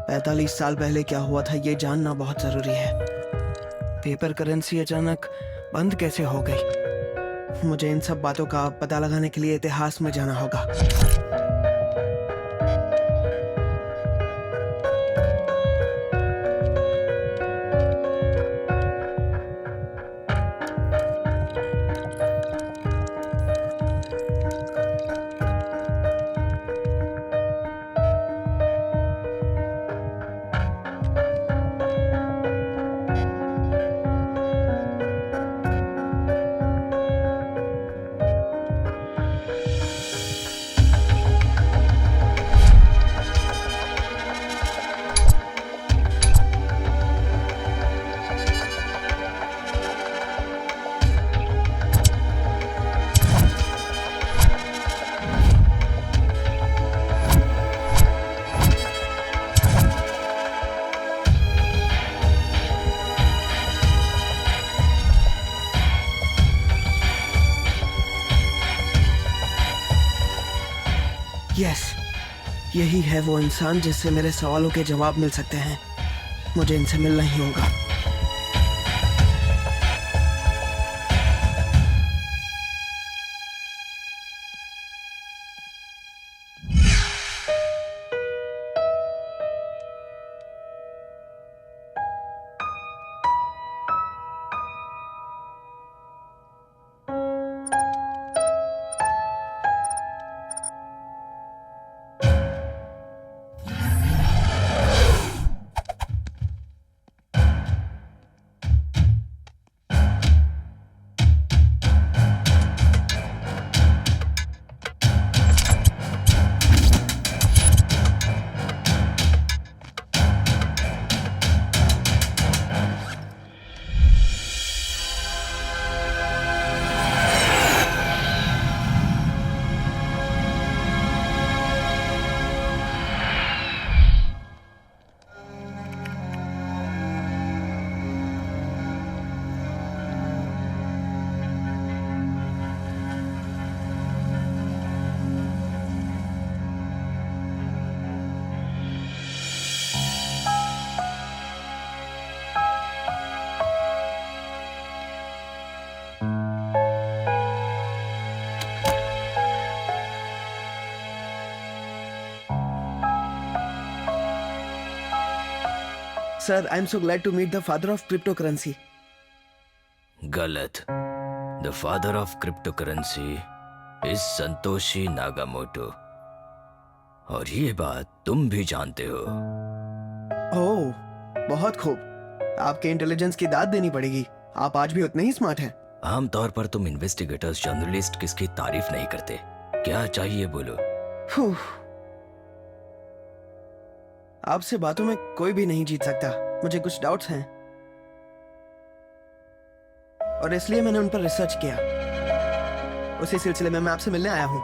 45 साल पहले क्या हुआ था ये जानना बहुत जरूरी है। पेपर करेंसी अचानक बंद कैसे हो गई? मुझे इन सब बातों का पता लगाने के लिए इतिहास में जाना होगा। यस, यही है वो इंसान जिससे मेरे सवालों के जवाब मिल सकते हैं। मुझे इनसे मिलना ही होगा। Sir, I'm so glad to meet the father of cryptocurrency. गलत। The father of cryptocurrency is Satoshi Nakamoto, और ये बात तुम भी जानते हो। ओह, बहुत खूब। आपके इंटेलिजेंस की दाद देनी पड़ेगी। आप आज भी उतने ही स्मार्ट हैं। आमतौर पर तुम इन्वेस्टिगेटर्स जर्नलिस्ट किसकी तारीफ नहीं करते। क्या चाहिए बोलो। आपसे बातों में कोई भी नहीं जीत सकता। मुझे कुछ डाउट्स हैं और इसलिए मैंने उन पर रिसर्च किया। उसी सिलसिले में मैं आपसे मिलने आया हूं।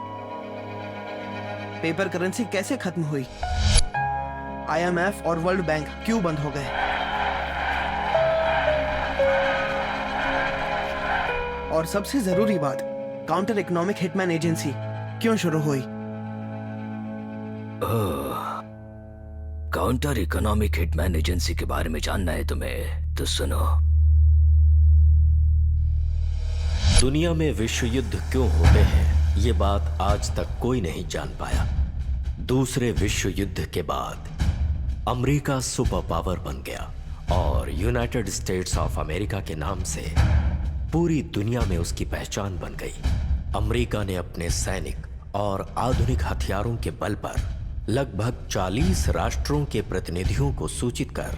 पेपर करेंसी कैसे खत्म हुई? IMF और वर्ल्ड बैंक क्यों बंद हो गए? और सबसे जरूरी बात, काउंटर इकोनॉमिक हिटमैन एजेंसी क्यों शुरू हुई? काउंटर इकोनॉमिक हिटमैन एजेंसी के बारे में जानना है तुम्हें, तो सुनो। दुनिया में विश्व युद्ध क्यों होते हैं, ये बात आज तक कोई नहीं जान पाया। दूसरे विश्व युद्ध के बाद अमेरिका सुपर पावर बन गया और यूनाइटेड स्टेट्स ऑफ अमेरिका के नाम से पूरी दुनिया में उसकी पहचान बन गई। अमेरिका ने अपने सैनिक और आधुनिक हथियारों के बल पर लगभग 40 राष्ट्रों के प्रतिनिधियों को सूचित कर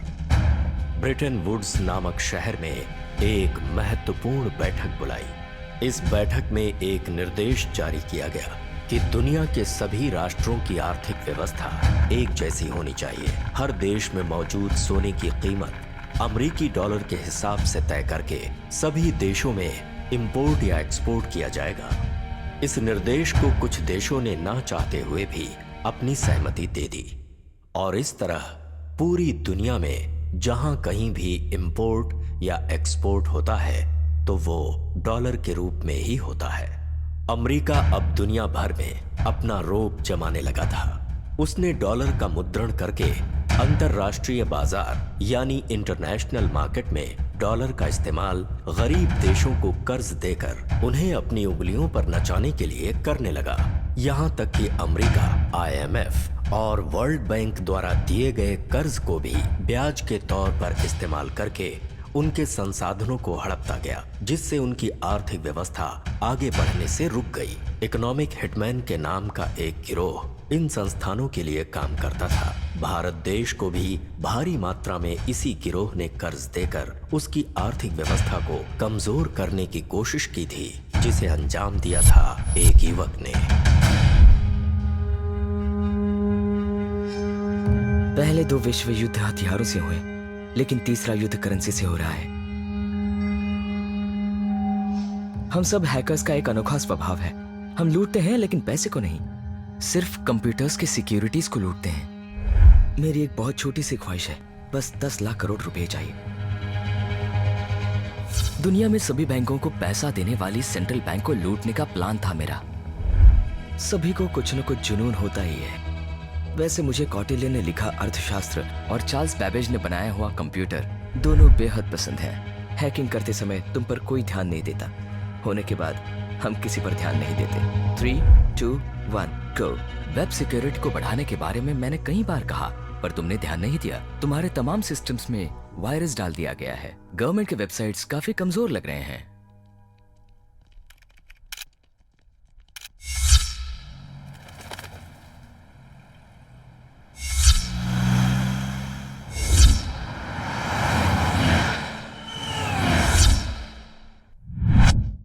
ब्रिटेन वुड्स नामक शहर में एक महत्वपूर्ण बैठक बुलाई। इस बैठक में एक निर्देश जारी किया गया कि दुनिया के सभी राष्ट्रों की आर्थिक व्यवस्था एक जैसी होनी चाहिए। हर देश में मौजूद सोने की कीमत अमेरिकी डॉलर के हिसाब से तय करके सभी देशों में इंपोर्ट या एक्सपोर्ट किया जाएगा। इस निर्देश को कुछ देशों ने ना चाहते हुए भी अपनी सहमति दे दी और इस तरह पूरी दुनिया में जहां कहीं भी इंपोर्ट या एक्सपोर्ट होता है तो वो डॉलर के रूप में ही होता है। अमेरिका अब दुनिया भर में अपना रोब जमाने लगा था। उसने डॉलर का मुद्रण करके अंतरराष्ट्रीय बाजार यानी इंटरनेशनल मार्केट में डॉलर का इस्तेमाल गरीब देशों को कर्ज देकर उन्हें अपनी उंगलियों पर नचाने के लिए करने लगा। यहाँ तक कि अमेरिका IMF और वर्ल्ड बैंक द्वारा दिए गए कर्ज को भी ब्याज के तौर पर इस्तेमाल करके उनके संसाधनों को हड़पता गया, जिससे उनकी आर्थिक व्यवस्था आगे बढ़ने से रुक गई। इकोनॉमिक हिटमैन के नाम का एक गिरोह इन संस्थानों के लिए काम करता था। भारत देश को भी भारी मात्रा में इसी गिरोह ने कर्ज देकर उसकी आर्थिक व्यवस्था को कमजोर करने की कोशिश की थी, जिसे अंजाम दिया था एक युवक ने। पहले 2 विश्व युद्ध हथियारों से हुए, लेकिन तीसरा युद्ध करेंसी से हो रहा है। हम सब हैकर्स का एक अनोखा स्वभाव है। हम लूटते हैं लेकिन पैसे को नहीं, सिर्फ कंप्यूटर्स की सिक्योरिटीज को लूटते हैं। मेरी एक बहुत छोटी सी ख्वाहिश है, बस 10 लाख करोड़ रुपए चाहिए। दुनिया में सभी बैंकों को पैसा देने वाली सेंट्रल बैंक को लूटने का प्लान था मेरा। सभी को कुछ न कुछ जुनून होता ही है। वैसे मुझे कौटिल्य ने लिखा अर्थशास्त्र और चार्ल्स बैबेज ने बनाया हुआ कंप्यूटर दोनों बेहद पसंद है। हैकिंग करते समय तुम पर कोई ध्यान नहीं देता, होने के बाद हम किसी पर ध्यान नहीं देते। 3, 2, 1 गो। वेब सिक्योरिटी को बढ़ाने के बारे में मैंने कई बार कहा, पर तुमने ध्यान नहीं दिया। तुम्हारे तमाम सिस्टम्स में वायरस डाल दिया गया है। गवर्नमेंट के वेबसाइट्स काफी कमजोर लग रहे हैं।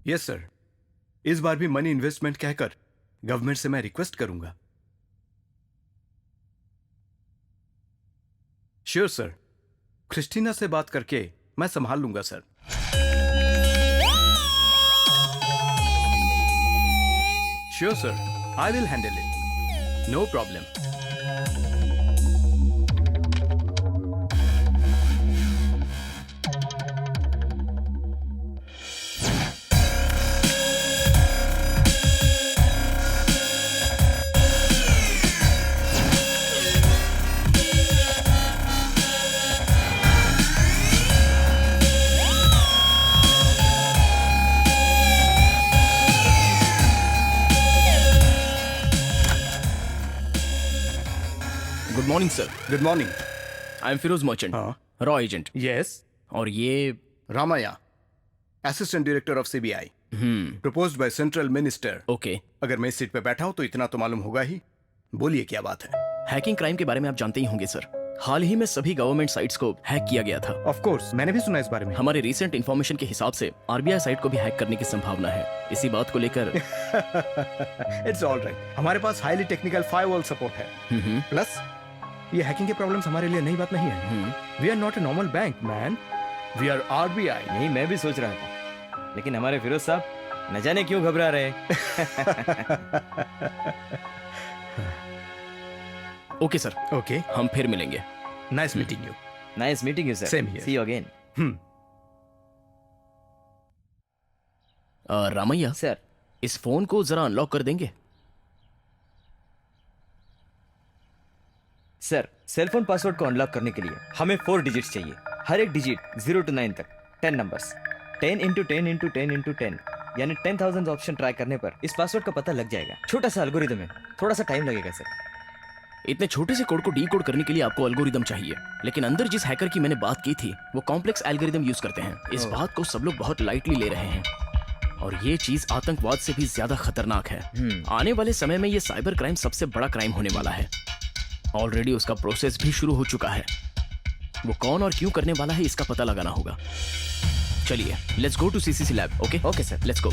यस सर, इस बार भी मनी इन्वेस्टमेंट कहकर गवर्नमेंट से मैं रिक्वेस्ट करूंगा। श्योर सर, क्रिस्टीना से बात करके मैं संभाल लूंगा sir. Sure sir, I will handle it, no problem. Good morning sir. Good morning. I am Firoz Merchant, हाँ। रॉ एजेंट। यस, और ये Ramaya, assistant director of CBI, proposed by central minister. Okay. अगर मैं इस सीट पे बैठा हूं तो इतना तो मालूम होगा ही। बोलिए क्या बात है? हैकिंग क्राइम के बारे में आप जानते ही होंगे सर। हाल ही में सभी गवर्नमेंट साइट्स को हैक किया गया था। ऑफ कोर्स, मैंने भी सुना इस बारे में। हमारे रिसेंट इन्फॉर्मेशन के हिसाब से RBI साइट को भी हैक करने की संभावना है। इसी बात को लेकर इट्स ऑल राइट, हमारे पास हाईली टेक्निकल फायरवॉल सपोर्ट है। प्लस ये हैकिंग के प्रॉब्लम्स हमारे लिए नई बात नहीं है। We are not a normal bank man, we are RBI। यही मैं भी सोच रहा था, लेकिन हमारे फिरोज साहब न जाने क्यों घबरा रहे। ओके सर, ओके, हम फिर मिलेंगे। Nice meeting you. Nice meeting you sir. Same here. See you again. Ramaiah sir, इस फोन को जरा अनलॉक कर देंगे? सर सेलफोन पासवर्ड को अनलॉक करने के लिए हमें 4 डिजिट्स चाहिए। हर एक डिजिट 0 to 9 तक 10 नंबर्स। 10 into 10 into 10 into 10 यानी 10,000 ऑप्शन ट्राई करने पर इस पासवर्ड का पता लग जाएगा। छोटा सा एल्गोरिदम है, थोड़ा सा टाइम लगेगा सर। इतने छोटे से कोड को डीकोड करने के लिए आपको एल्गोरिदम चाहिए, लेकिन अंदर जिस हैकर की मैंने बात की थी वो कॉम्प्लेक्स एल्गोरिदम यूज करते हैं। इस बात को सब लोग बहुत लाइटली ले रहे हैं और ये चीज आतंकवाद से भी ज्यादा खतरनाक है। आने वाले समय में ये साइबर क्राइम सबसे बड़ा क्राइम होने वाला है। ऑलरेडी उसका प्रोसेस भी शुरू हो चुका है। वो कौन और क्यों करने वाला है इसका पता लगाना होगा। चलिए, let's go to CCC lab. Okay okay sir, let's go.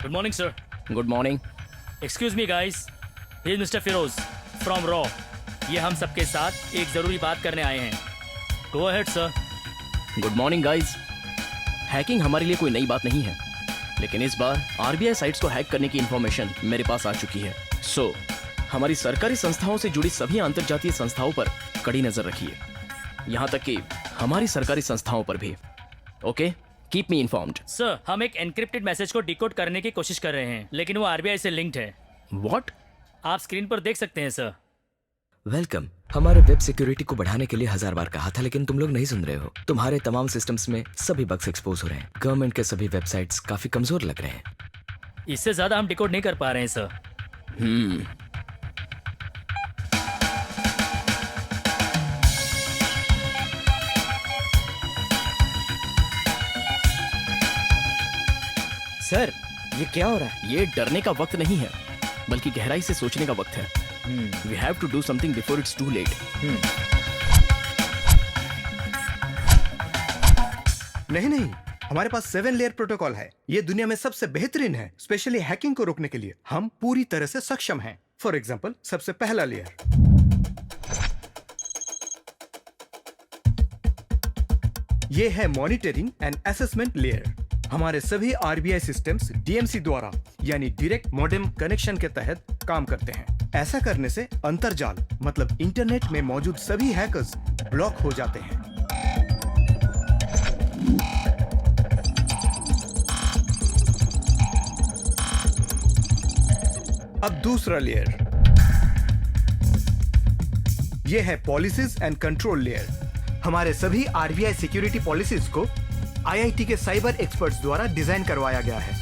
Good morning, sir. Good morning. Excuse me, guys. Here is Mr. Feroz from Raw. ये हम सबके साथ एक जरूरी बात करने आए हैं। Go ahead, sir. Good morning guys. Hacking हमारे लिए कोई नई बात नहीं है, लेकिन इस बार RBI साइट्स को हैक करने की इंफॉर्मेशन मेरे पास आ चुकी है। सो हमारी सरकारी संस्थाओं से जुड़ी सभी अंतर्जातीय संस्थाओं पर कड़ी नजर रखिए, यहाँ तक कि हमारी सरकारी संस्थाओं पर भी। Okay, keep me informed. Sir, हम एक एनक्रिप्टेड मैसेज को डिकोड करने की कोशिश कर रहे हैं, लेकिन वो आरबीआई से लिंक्ड है। व्हाट? आप स्क्रीन पर देख सकते हैं सर। वेलकम। हमारे वेब सिक्योरिटी को बढ़ाने के लिए 1000 बार कहा था, लेकिन तुम लोग नहीं सुन रहे हो। तुम्हारे तमाम सिस्टम्स में सभी बग्स एक्सपोज हो रहे हैं। गवर्नमेंट के सभी वेबसाइट्स काफी कमजोर लग रहे हैं। इससे ज्यादा हम डिकोड नहीं कर पा रहे हैं सर। सर, ये क्या हो रहा है? ये डरने का वक्त नहीं है, बल्कि गहराई से सोचने का वक्त है। We have to do something before it's too late. नहीं, हमारे पास 7 लेयर प्रोटोकॉल है। ये दुनिया में सबसे बेहतरीन है, स्पेशली हैकिंग को रोकने के लिए हम पूरी तरह से सक्षम हैं। फॉर एग्जाम्पल, सबसे पहला लेयर, ये है मॉनिटरिंग एंड असेसमेंट लेयर। हमारे सभी आरबीआई सिस्टम्स डीएमसी द्वारा यानी डायरेक्ट मॉडेम कनेक्शन के तहत काम करते हैं। ऐसा करने से अंतर्जाल मतलब इंटरनेट में मौजूद सभी हैकर्स ब्लॉक हो जाते हैं। अब दूसरा लेयर, यह है पॉलिसीज एंड कंट्रोल लेयर। हमारे सभी आरबीआई सिक्योरिटी पॉलिसीज को आईआईटी के साइबर एक्सपर्ट्स द्वारा डिजाइन करवाया गया है।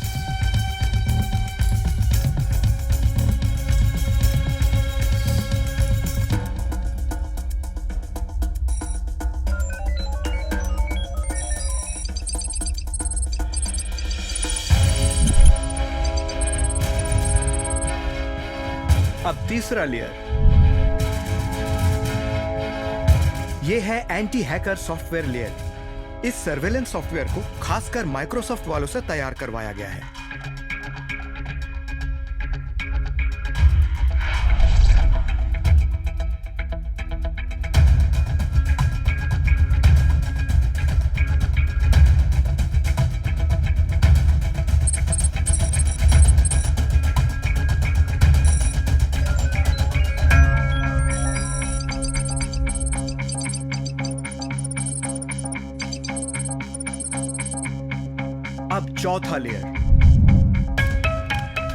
अब तीसरा लेयर, यह है एंटी हैकर सॉफ्टवेयर लेयर। इस सर्वेलेंस सॉफ्टवेयर को खासकर माइक्रोसॉफ्ट वालों से तैयार करवाया गया है। अब चौथा लेयर,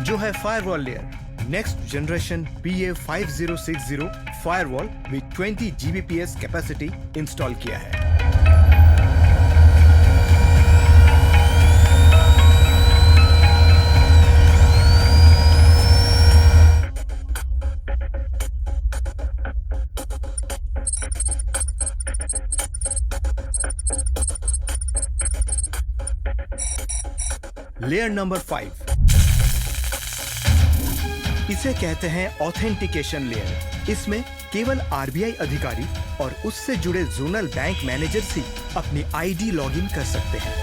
जो है firewall layer. Next generation PA5060 firewall with 20 Gbps capacity install किया है। लेयर नंबर 5, इसे कहते हैं ऑथेंटिकेशन लेयर। इसमें केवल आरबीआई अधिकारी और उससे जुड़े जोनल बैंक मैनेजर्स ही अपनी आईडी लॉगिन कर सकते हैं।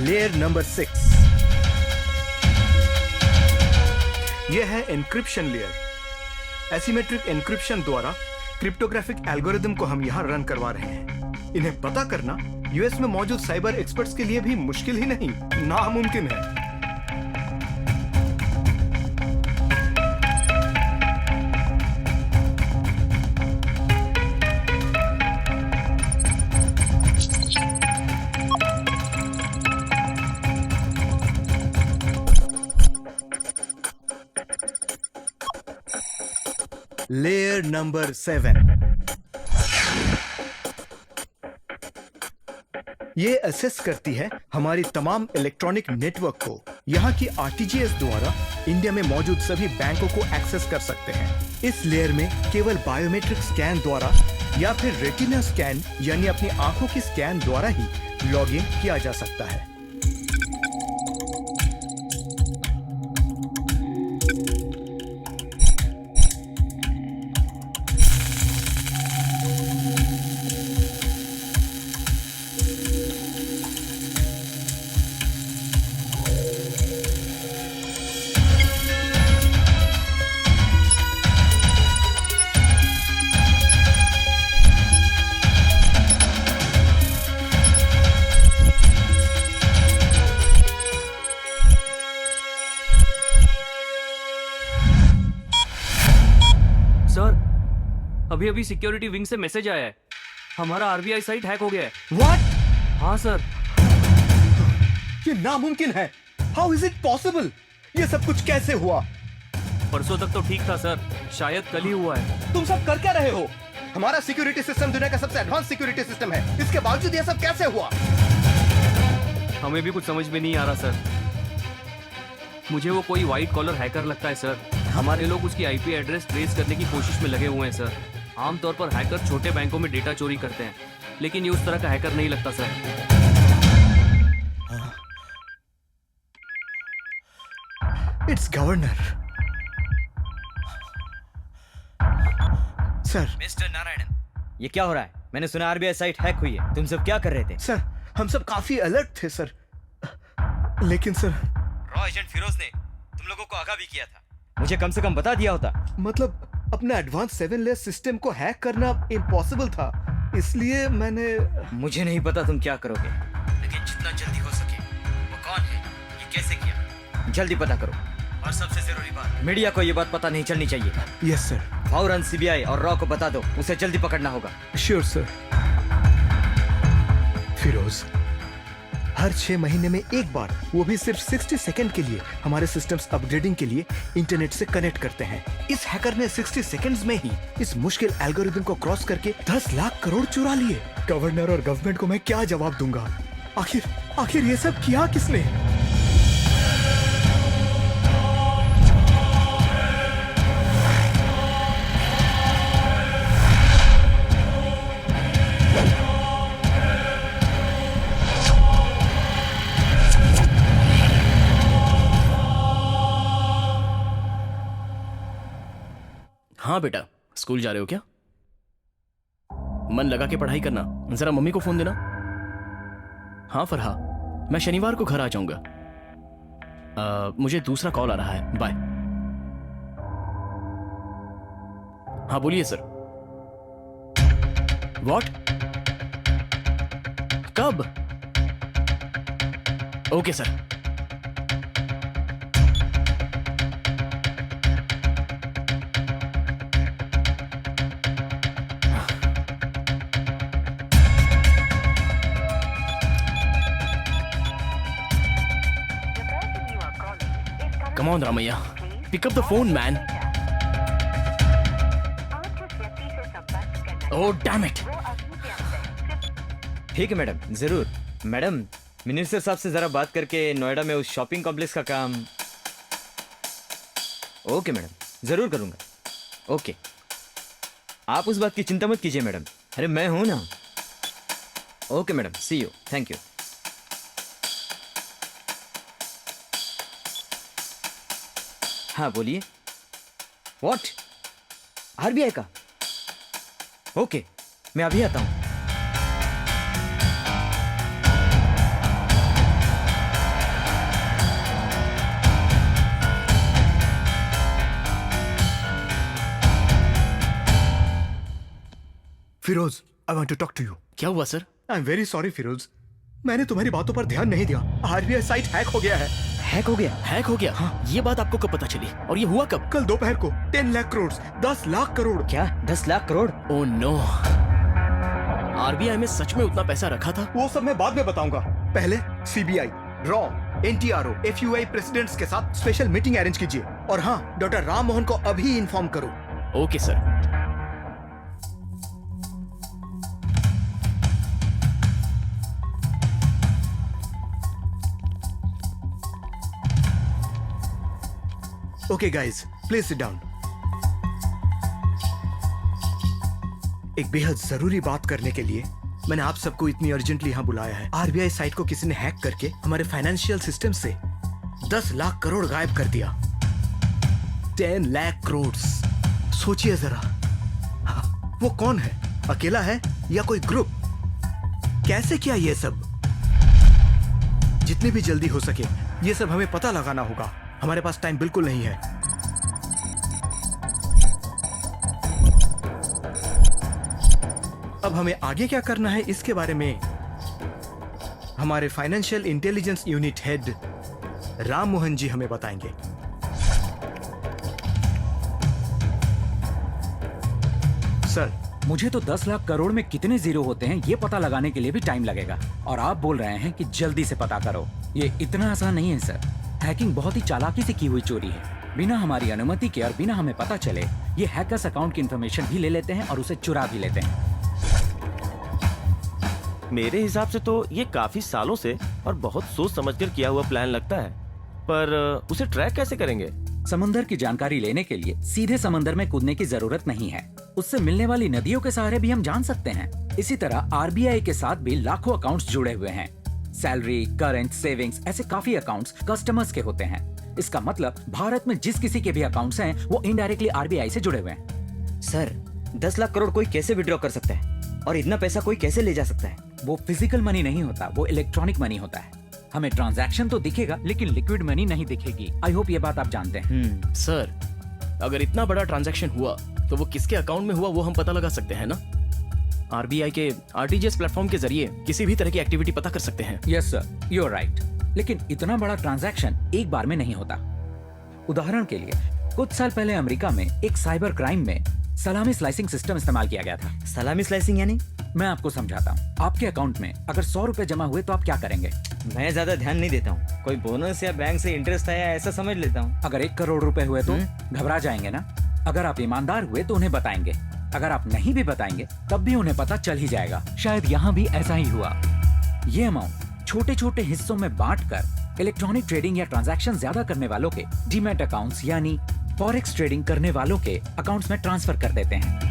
लेयर नंबर 6, यह है एन्क्रिप्शन लेयर। एसिमेट्रिक एन्क्रिप्शन द्वारा क्रिप्टोग्राफिक एल्गोरिदम को हम यहां रन करवा रहे हैं। इन्हें पता करना यूएस में मौजूद साइबर एक्सपर्ट्स के लिए भी मुश्किल ही नहीं, नामुमकिन है। लेयर नंबर 7, ये असेस करती है हमारी तमाम इलेक्ट्रॉनिक नेटवर्क को। यहाँ की आरटीजीएस द्वारा इंडिया में मौजूद सभी बैंकों को एक्सेस कर सकते हैं। इस लेयर में केवल बायोमेट्रिक स्कैन द्वारा या फिर रेटिना स्कैन यानी अपनी आंखों की स्कैन द्वारा ही लॉगिन किया जा सकता है। सर अभी अभी सिक्योरिटी विंग से मैसेज आया है, हमारा आरबीआई साइट हैक हो गया है। व्हाट? हाँ सर। ये नामुमकिन है। How is it possible? ये सब कुछ कैसे हुआ? परसों तक तो ठीक था सर, शायद कल ही हुआ है। तुम सब कर क्या रहे हो? हमारा सिक्योरिटी सिस्टम दुनिया का सबसे एडवांस सिक्योरिटी सिस्टम है, इसके बावजूद ये सब कैसे हुआ? हमें भी कुछ समझ में नहीं आ रहा सर। मुझे वो कोई व्हाइट कॉलर हैकर लगता है सर। हमारे लोग उसकी आईपी एड्रेस ट्रेस करने की कोशिश में लगे हुए हैं सर। आमतौर पर हैकर छोटे बैंकों में डेटा चोरी करते हैं, लेकिन ये उस तरह का हैकर नहीं लगता sir. It's governor. Sir. Mister Narayanan, ये क्या हो रहा है? मैंने सुना आरबीआई साइट हैक हुई है। तुम सब क्या कर रहे थे? सर, हम सब काफी अलर्ट थे सर, लेकिन सर रॉ एजेंट फिरोज ने तुम लोगों को आगाह भी किया था। मुझे कम से कम बता दिया होता। मतलब अपना एडवांस 7 लेयर सिस्टम को हैक करना इम्पॉसिबल था, इसलिए मैंने। मुझे नहीं पता तुम क्या करोगे, लेकिन जितना जल्दी हो सके वो कौन है, ये कैसे किया, जल्दी पता करो। और सबसे जरूरी बात, मीडिया को ये बात पता नहीं चलनी चाहिए। Yes sir. फौरन सीबीआई और रॉ को बता दो, उसे जल्दी पकड़ना होगा। Sure sir. फिरोज, हर 6 महीने में एक बार, वो भी सिर्फ 60 सेकंड के लिए, हमारे सिस्टम्स अपग्रेडिंग के लिए इंटरनेट से कनेक्ट करते हैं। इस हैकर ने 60 सेकंड्स में ही इस मुश्किल एल्गोरिदम को क्रॉस करके 10 लाख करोड़ चुरा लिए। गवर्नर और गवर्नमेंट को मैं क्या जवाब दूंगा? आखिर ये सब किया किसने? हाँ बेटा, स्कूल जा रहे हो क्या? मन लगा के पढ़ाई करना। जरा मम्मी को फोन देना। हाँ फरहा, मैं शनिवार को घर आ जाऊंगा। मुझे दूसरा कॉल आ रहा है। बाय। हाँ बोलिए सर। व्हाट? कब? Okay sir. Come on, Ramaiya. Pick up the phone, man. Oh, damn it. ठीक है मैडम, जरूर। मैडम, मिनिस्टर साहब से जरा बात करके नोएडा में उस शॉपिंग कॉम्प्लेक्स का काम। ओके मैडम, जरूर करूंगा। ओके, आप उस बात की चिंता मत कीजिए मैडम। अरे मैं हूं ना। Okay madam, see you. Thank you. हाँ बोलिए। व्हाट? आरबीआई का? ओके, मैं अभी आता हूं। Firoz, I want to talk to you. क्या हुआ sir? I am very sorry Firoz, मैंने तुम्हारी बातों पर ध्यान नहीं दिया। आरबीआई साइट हैक हो गया है। हैक हो गया? हैक हो गया? हाँ। ये बात आपको कब पता चली? और ये हुआ कब? कल दोपहर को। 10 लाख करोड़, 10 लाख करोड़। क्या 10 lakh crore? Oh no, RBI में सच में उतना पैसा रखा था? वो सब मैं बाद में बताऊंगा। पहले सीबीआई, रॉ, एनटीआरओ, एफयूआई प्रेसिडेंट्स के साथ स्पेशल मीटिंग अरेंज कीजिए। और हाँ, डॉक्टर राम मोहन को अभी इन्फॉर्म करो। Okay sir. Okay guys, please sit down. एक बेहद जरूरी बात करने के लिए मैंने आप सबको इतनी अर्जेंटली यहां बुलाया है। आरबीआई साइट को किसी ने हैक करके हमारे फाइनेंशियल सिस्टम से 10 लाख करोड़ गायब कर दिया। 10 लाख करोड़। सोचिए जरा, वो कौन है? अकेला है या कोई ग्रुप? कैसे किया ये सब? जितनी भी जल्दी हो सके ये सब हमें पता लगाना होगा। हमारे पास टाइम बिल्कुल नहीं है। अब हमें आगे क्या करना है इसके बारे में हमारे financial intelligence unit head Ram Mohan ji हमें बताएंगे। सर, मुझे तो 10 लाख करोड़ में कितने जीरो होते हैं ये पता लगाने के लिए भी टाइम लगेगा, और आप बोल रहे हैं कि जल्दी से पता करो। ये इतना आसान नहीं है सर। हैकिंग बहुत ही चालाकी से की हुई चोरी है। बिना हमारी अनुमति के और बिना हमें पता चले ये हैकर्स अकाउंट की इंफॉर्मेशन भी ले लेते हैं और उसे चुरा भी लेते हैं। मेरे हिसाब से तो ये काफी सालों से और बहुत सोच समझकर किया हुआ प्लान लगता है, पर उसे ट्रैक कैसे करेंगे? समंदर की जानकारी लेने के लिए सीधे समंदर में कूदने की जरूरत नहीं है। उससे मिलने वाली नदियों के सहारे भी हम जान सकते हैं। इसी तरह आरबीआई के साथ भी लाखों अकाउंट्स जुड़े हुए हैं। सैलरी, करंट, सेविंग्स, ऐसे काफी अकाउंट्स कस्टमर्स के होते हैं। इसका मतलब भारत में जिस किसी के भी अकाउंट्स हैं वो इनडायरेक्टली आरबीआई से जुड़े हुए हैं। सर 10 लाख करोड़ कोई कैसे विड्रॉ कर सकता है और इतना पैसा कोई कैसे ले जा सकता है? वो फिजिकल मनी नहीं होता, वो इलेक्ट्रॉनिक मनी होता है। हमें ट्रांजैक्शन तो दिखेगा लेकिन लिक्विड मनी नहीं दिखेगी। आई होप ये बात आप जानते हैं। सर, अगर इतना बड़ा ट्रांजैक्शन हुआ तो वो किसके अकाउंट में हुआ वो हम पता लगा सकते हैं ना। आरबीआई के आरटीजीएस प्लेटफॉर्म के जरिए किसी भी तरह की एक्टिविटी पता कर सकते हैं। Yes sir, you are right. लेकिन इतना बड़ा ट्रांजैक्शन एक बार में नहीं होता। उदाहरण के लिए कुछ साल पहले अमेरिका में एक साइबर क्राइम में सलामी स्लाइसिंग सिस्टम इस्तेमाल किया गया था। सलामी स्लाइसिंग यानी? मैं आपको समझाता हूँ। आपके अकाउंट में अगर 100 रुपए जमा हुए तो आप क्या करेंगे? मैं ज्यादा ध्यान नहीं देता हूँ। कोई बोनस या बैंक से इंटरेस्ट आया ऐसा समझ लेता हूँ। अगर 1 करोड़ रुपए हुए तो घबरा जाएंगे ना। अगर आप ईमानदार हुए तो उन्हें बताएंगे, अगर आप नहीं भी बताएंगे तब भी उन्हें पता चल ही जाएगा। शायद यहाँ भी ऐसा ही हुआ। ये अमाउंट छोटे छोटे हिस्सों में बांटकर इलेक्ट्रॉनिक ट्रेडिंग या ट्रांजैक्शन ज्यादा करने वालों के डीमैट अकाउंट्स यानी फॉरेक्स ट्रेडिंग करने वालों के अकाउंट्स में ट्रांसफर कर देते हैं।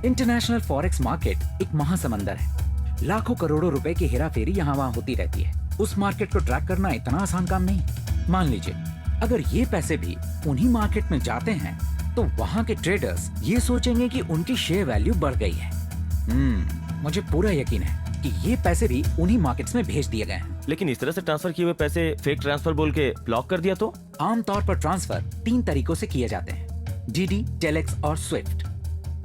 इंटरनेशनल फॉरेक्स मार्केट एक महासमंदर है। लाखों करोड़ों रुपए की हेराफेरी यहाँ वहाँ होती रहती है। उस मार्केट को ट्रैक करना इतना आसान काम नहीं। मान लीजिए अगर ये पैसे भी उन्हीं मार्केट में जाते हैं तो वहाँ के ट्रेडर्स ये सोचेंगे कि उनकी शेयर वैल्यू बढ़ गई है। मुझे पूरा यकीन है कि ये पैसे भी उन्हीं मार्केट्स में भेज दिए गए हैं। लेकिन इस तरह से ट्रांसफर किए हुए पैसे फेक ट्रांसफर बोल के ब्लॉक कर दिया तो? आमतौर पर ट्रांसफर 3 तरीकों से किए जाते हैं, डीडी, टेलेक्स और स्विफ्ट।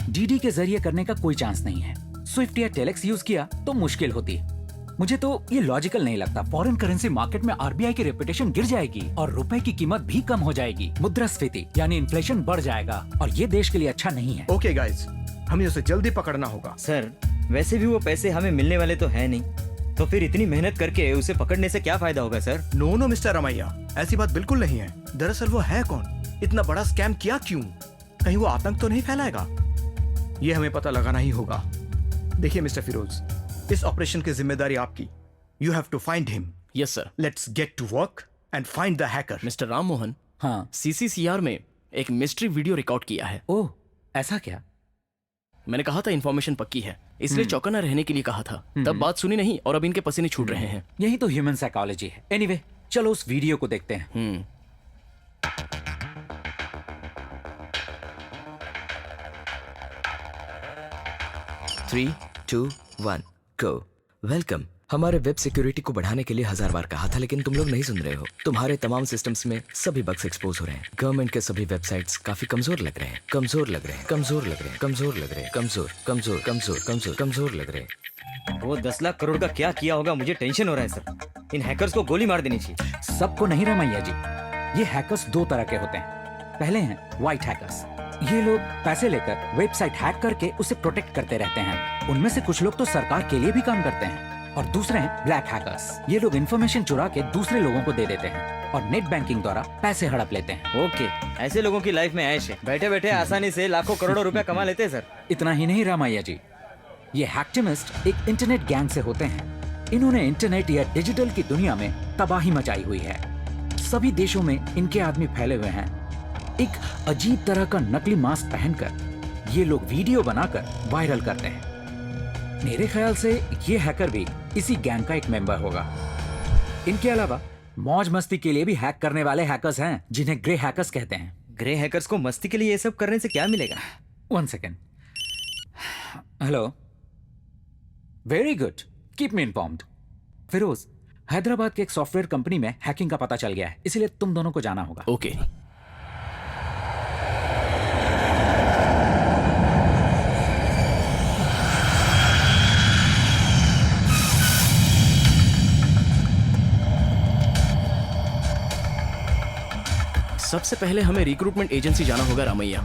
डीडी के जरिए करने का कोई चांस नहीं है। स्विफ्ट या टेलेक्स यूज किया तो मुश्किल होती है। मुझे तो ये लॉजिकल नहीं लगता। फॉरेन करेंसी मार्केट में आरबीआई की रेपुटेशन गिर जाएगी और रुपए की कीमत भी कम हो जाएगी। मुद्रास्फीति यानी इन्फ्लेशन बढ़ जाएगा और ये देश के लिए अच्छा नहीं है। ओके गाइस, हमें उसे जल्दी पकड़ना होगा। सर वैसे भी वो पैसे हमें मिलने वाले तो है नहीं, तो फिर इतनी मेहनत करके उसे पकड़ने से क्या फायदा होगा सर? नो मिस्टर रमैया, ऐसी बात बिल्कुल नहीं है। दरअसल वो है कौन, इतना बड़ा स्कैम किया क्यों? कहीं वो आतंक तो नहीं फैलाएगा? ये हमें पता लगाना ही होगा। देखिए मिस्टर फिरोज, इस ऑपरेशन की जिम्मेदारी आपकी। You have to find him. Yes sir. Let's get to work and find the hacker. Mister Ram Mohan, हाँ, सीसीसीआर में एक मिस्ट्री वीडियो रिकॉर्ड किया है। ओह ऐसा क्या? मैंने कहा था इन्फॉर्मेशन पक्की है, इसलिए चौकन्ना रहने के लिए कहा था। तब बात सुनी नहीं और अब इनके पसीने छूट रहे हैं। यही तो ह्यूमन साइकोलॉजी है। एनीवे, चलो उस वीडियो को देखते हैं। 3, 2, 1, go। वेलकम। हमारे वेब सिक्योरिटी को बढ़ाने के लिए 1000 बार कहा था, लेकिन तुम लोग नहीं सुन रहे हो। तुम्हारे तमाम सिस्टम्स में सभी बग्स एक्सपोज हो रहे हैं। गवर्नमेंट के सभी वेबसाइट्स काफी कमजोर लग रहे हैं, कमजोर लग रहे हैं, कमजोर लग रहे हैं, कमजोर लग रहे हैं, कमजोर कमजोर कमजोर कमजोर कमजोर लग रहे हैं। वो 10 लाख करोड़ का क्या किया होगा, मुझे टेंशन हो रहा है सर। इन हैकर्स को गोली मार देनी चाहिए। सबको नहीं रमैया जी। ये हैकर्स 2 तरह के होते हैं। पहले हैं व्हाइट हैकर्स। ये लोग पैसे लेकर वेबसाइट हैक करके उसे प्रोटेक्ट करते रहते हैं। उनमें से कुछ लोग तो सरकार के लिए भी काम करते हैं। और दूसरे हैं ब्लैक हैकर्स। ये लोग इन्फॉर्मेशन चुरा के दूसरे लोगों को दे देते हैं और नेट बैंकिंग द्वारा पैसे हड़प लेते हैं। ओके, ऐसे लोगों की लाइफ में ऐश है। बैठे बैठे आसानी से लाखों करोड़ों रुपया कमा लेते हैं सर। इतना ही नहीं रामैया जी, ये हैक्टिमिस्ट एक इंटरनेट गैंग से होते हैं। इन्होंने इंटरनेट या डिजिटल की दुनिया में तबाही मचाई हुई है। सभी देशों में इनके आदमी फैले हुए हैं। एक अजीब तरह का नकली मास्क पहनकर ये लोग वीडियो बनाकर वायरल करते हैं। मेरे ख्याल से ये हैकर भी इसी गैंग का एक मेंबर होगा। इनके अलावा मौज मस्ती के लिए भी हैक करने वाले हैकर्स हैं, जिन्हें ग्रे हैकर्स कहते हैं। ग्रे हैकर्स को मस्ती के लिए ये सब करने से क्या मिलेगा? 1 second. Hello, very good, keep me informed. Firoz, Hyderabad के एक सॉफ्टवेयर कंपनी में हैकिंग का पता चल गया है, इसलिए तुम दोनों को जाना होगा। ओके। सबसे पहले हमें रिक्रूटमेंट एजेंसी जाना होगा रामैया।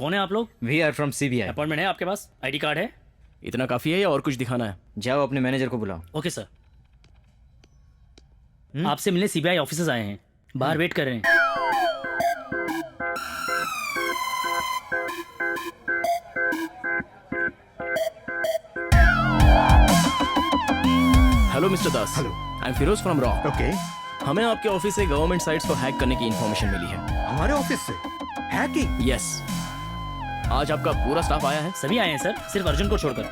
कौन है आप लोग? We are from CBI. Appointment है आपके पास? आईडी कार्ड है? इतना काफी है या और कुछ दिखाना है? जाओ अपने मैनेजर को बुलाओ। Okay sir. आपसे मिलने सीबीआई ऑफिसर्स आए हैं, बाहर वेट कर रहे हैं। Hello mister Das. Hello. I am Firoz from रॉ। ओके। हमें आपके ऑफिस से गवर्नमेंट साइट्स को हैक करने की इंफॉर्मेशन मिली है। हमारे ऑफिस से हैकिंग? यस। आज आपका पूरा स्टाफ आया है। सभी आए हैं सर, सिर्फ अर्जुन को छोड़कर।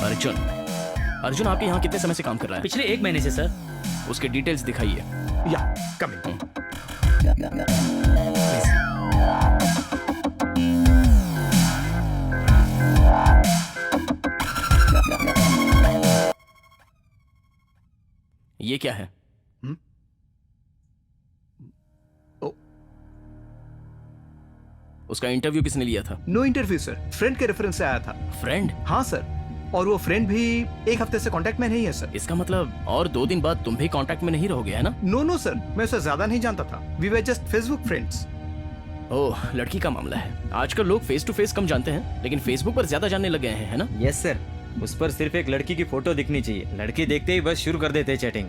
अर्जुन आपके यहाँ कितने समय से काम कर रहा है? पिछले 1 महीने से सर। उसके डिटेल्स दिखाइए। या कमिंग। ये क्या है? उसका इंटरव्यू किसने लिया था? नो इंटरव्यू सर, फ्रेंड के रेफरेंस से आया था। फ्रेंड? हाँ सर, और वो फ्रेंड भी 1 हफ्ते से कांटेक्ट में नहीं है सर। इसका मतलब और 2 दिन बाद तुम भी कांटेक्ट में नहीं रहोगे, है ना? नो सर, मैं उसे ज्यादा नहीं जानता था। We were just Facebook friends. Oh, लड़की का मामला है। आजकल लोग फेस टू फेस कम जानते हैं, लेकिन फेसबुक पर ज्यादा जानने लग गए हैं, है ना? यस सर, उस पर सिर्फ एक लड़की की फोटो दिखनी चाहिए, लड़की देखते ही बस शुरू कर देते चैटिंग,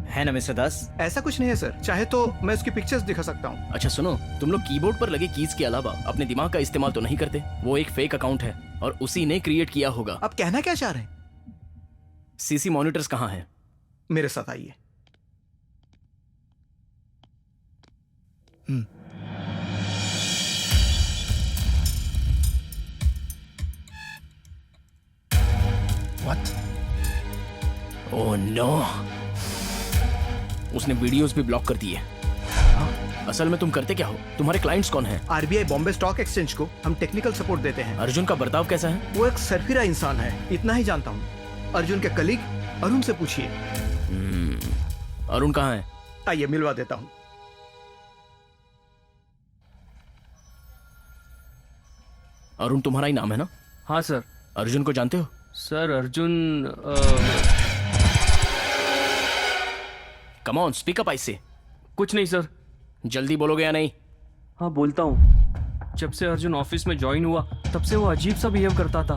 है ना मिस्टर दास? ऐसा कुछ नहीं है सर, चाहे तो मैं उसकी पिक्चर्स दिखा सकता हूँ। अच्छा सुनो, तुम लोग कीबोर्ड पर लगे कीज के अलावा अपने दिमाग का इस्तेमाल तो नहीं करते? वो एक फेक अकाउंट है और उसी ने क्रिएट किया होगा। आप कहना क्या चाह रहे हैं? सीसी मॉनिटर्स कहाँ हैं? मेरे साथ आइए। What? ओह नो, उसने वीडियोस भी ब्लॉक कर दिए। असल में तुम करते क्या हो? तुम्हारे क्लाइंट्स कौन हैं? आरबीआई बॉम्बे स्टॉक एक्सचेंज को हम टेक्निकल सपोर्ट देते हैं। अर्जुन का बर्ताव कैसा है? वो एक सरफिरा इंसान है, इतना ही जानता हूँ। अर्जुन के कलीग अरुण से पूछिए। अरुण कहाँ है? आइए मिलवा देता हूँ। अरुण तुम्हारा ही नाम है ना? हाँ सर। अर्जुन को जानते हो? Sir Arjun come on, speak up ऐसे। कुछ नहीं सर। जल्दी बोलोगे या नहीं? हाँ बोलता हूँ। जब से अर्जुन ऑफिस में ज्वाइन हुआ तब से वो अजीब सा बिहेव करता था,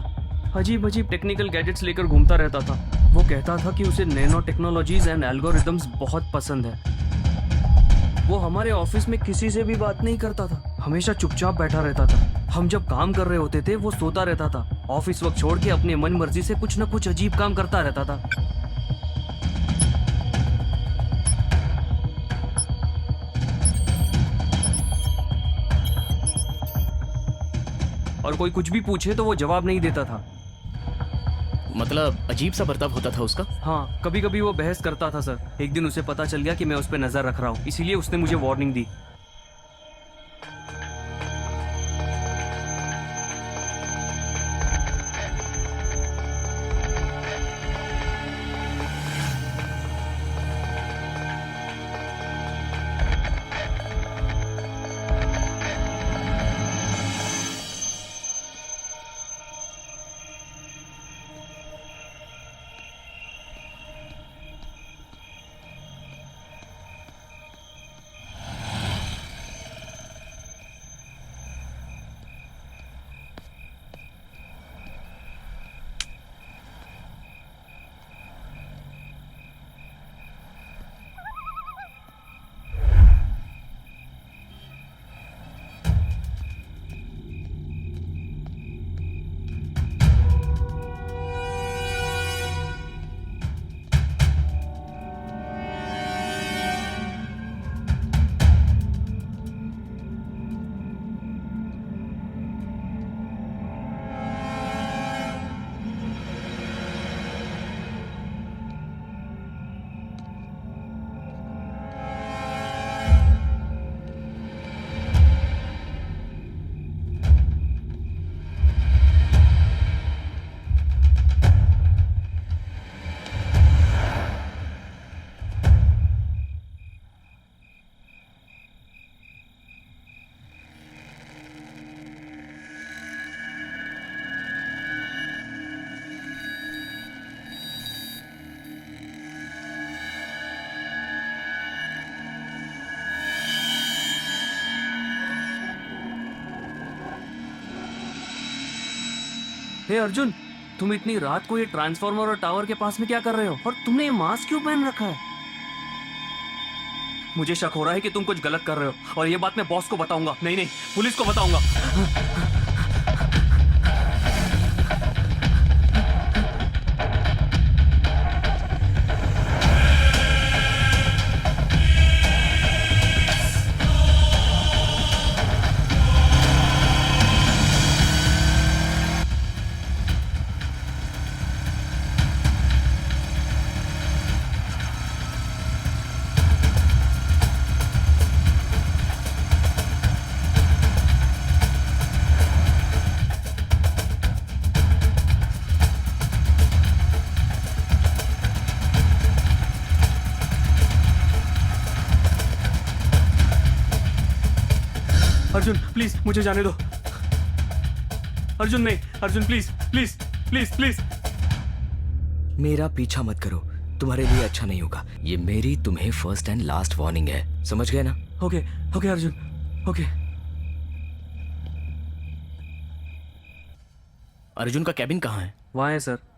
अजीब टेक्निकल गैजेट्स लेकर घूमता रहता था। वो कहता था कि उसे नैनो टेक्नोलॉजीज एंड एल्गोरिदम्स बहुत पसंद है। वो हमारे ऑफिस में किसी से भी बात नहीं करता था, हमेशा चुपचाप बैठा रहता था। हम जब काम कर रहे होते थे वो सोता रहता था, ऑफिस वक्त छोड़ के अपने मन मर्जी से कुछ न कुछ अजीब काम करता रहता था। और कोई कुछ भी पूछे तो वो जवाब नहीं देता था। मतलब अजीब सा बर्ताव होता था उसका? हाँ, कभी कभी वो बहस करता था सर। एक दिन उसे पता चल गया कि मैं उस पर नजर रख रहा हूँ, इसीलिए उसने मुझे वार्निंग दी। हे अर्जुन, तुम इतनी रात को ये ट्रांसफार्मर और टावर के पास में क्या कर रहे हो? और तुमने ये मास्क क्यों पहन रखा है? मुझे शक हो रहा है कि तुम कुछ गलत कर रहे हो और ये बात मैं बॉस को बताऊंगा। नहीं नहीं, पुलिस को बताऊंगा। अर्जुन प्लीज मुझे जाने दो। अर्जुन नहीं, Arjun please please please please. मेरा पीछा मत करो, तुम्हारे लिए अच्छा नहीं होगा। ये मेरी तुम्हें फर्स्ट एंड लास्ट वार्निंग है, समझ गए ना? Okay okay Arjun, okay. Arjun का कैबिन कहाँ है? वहाँ है sir.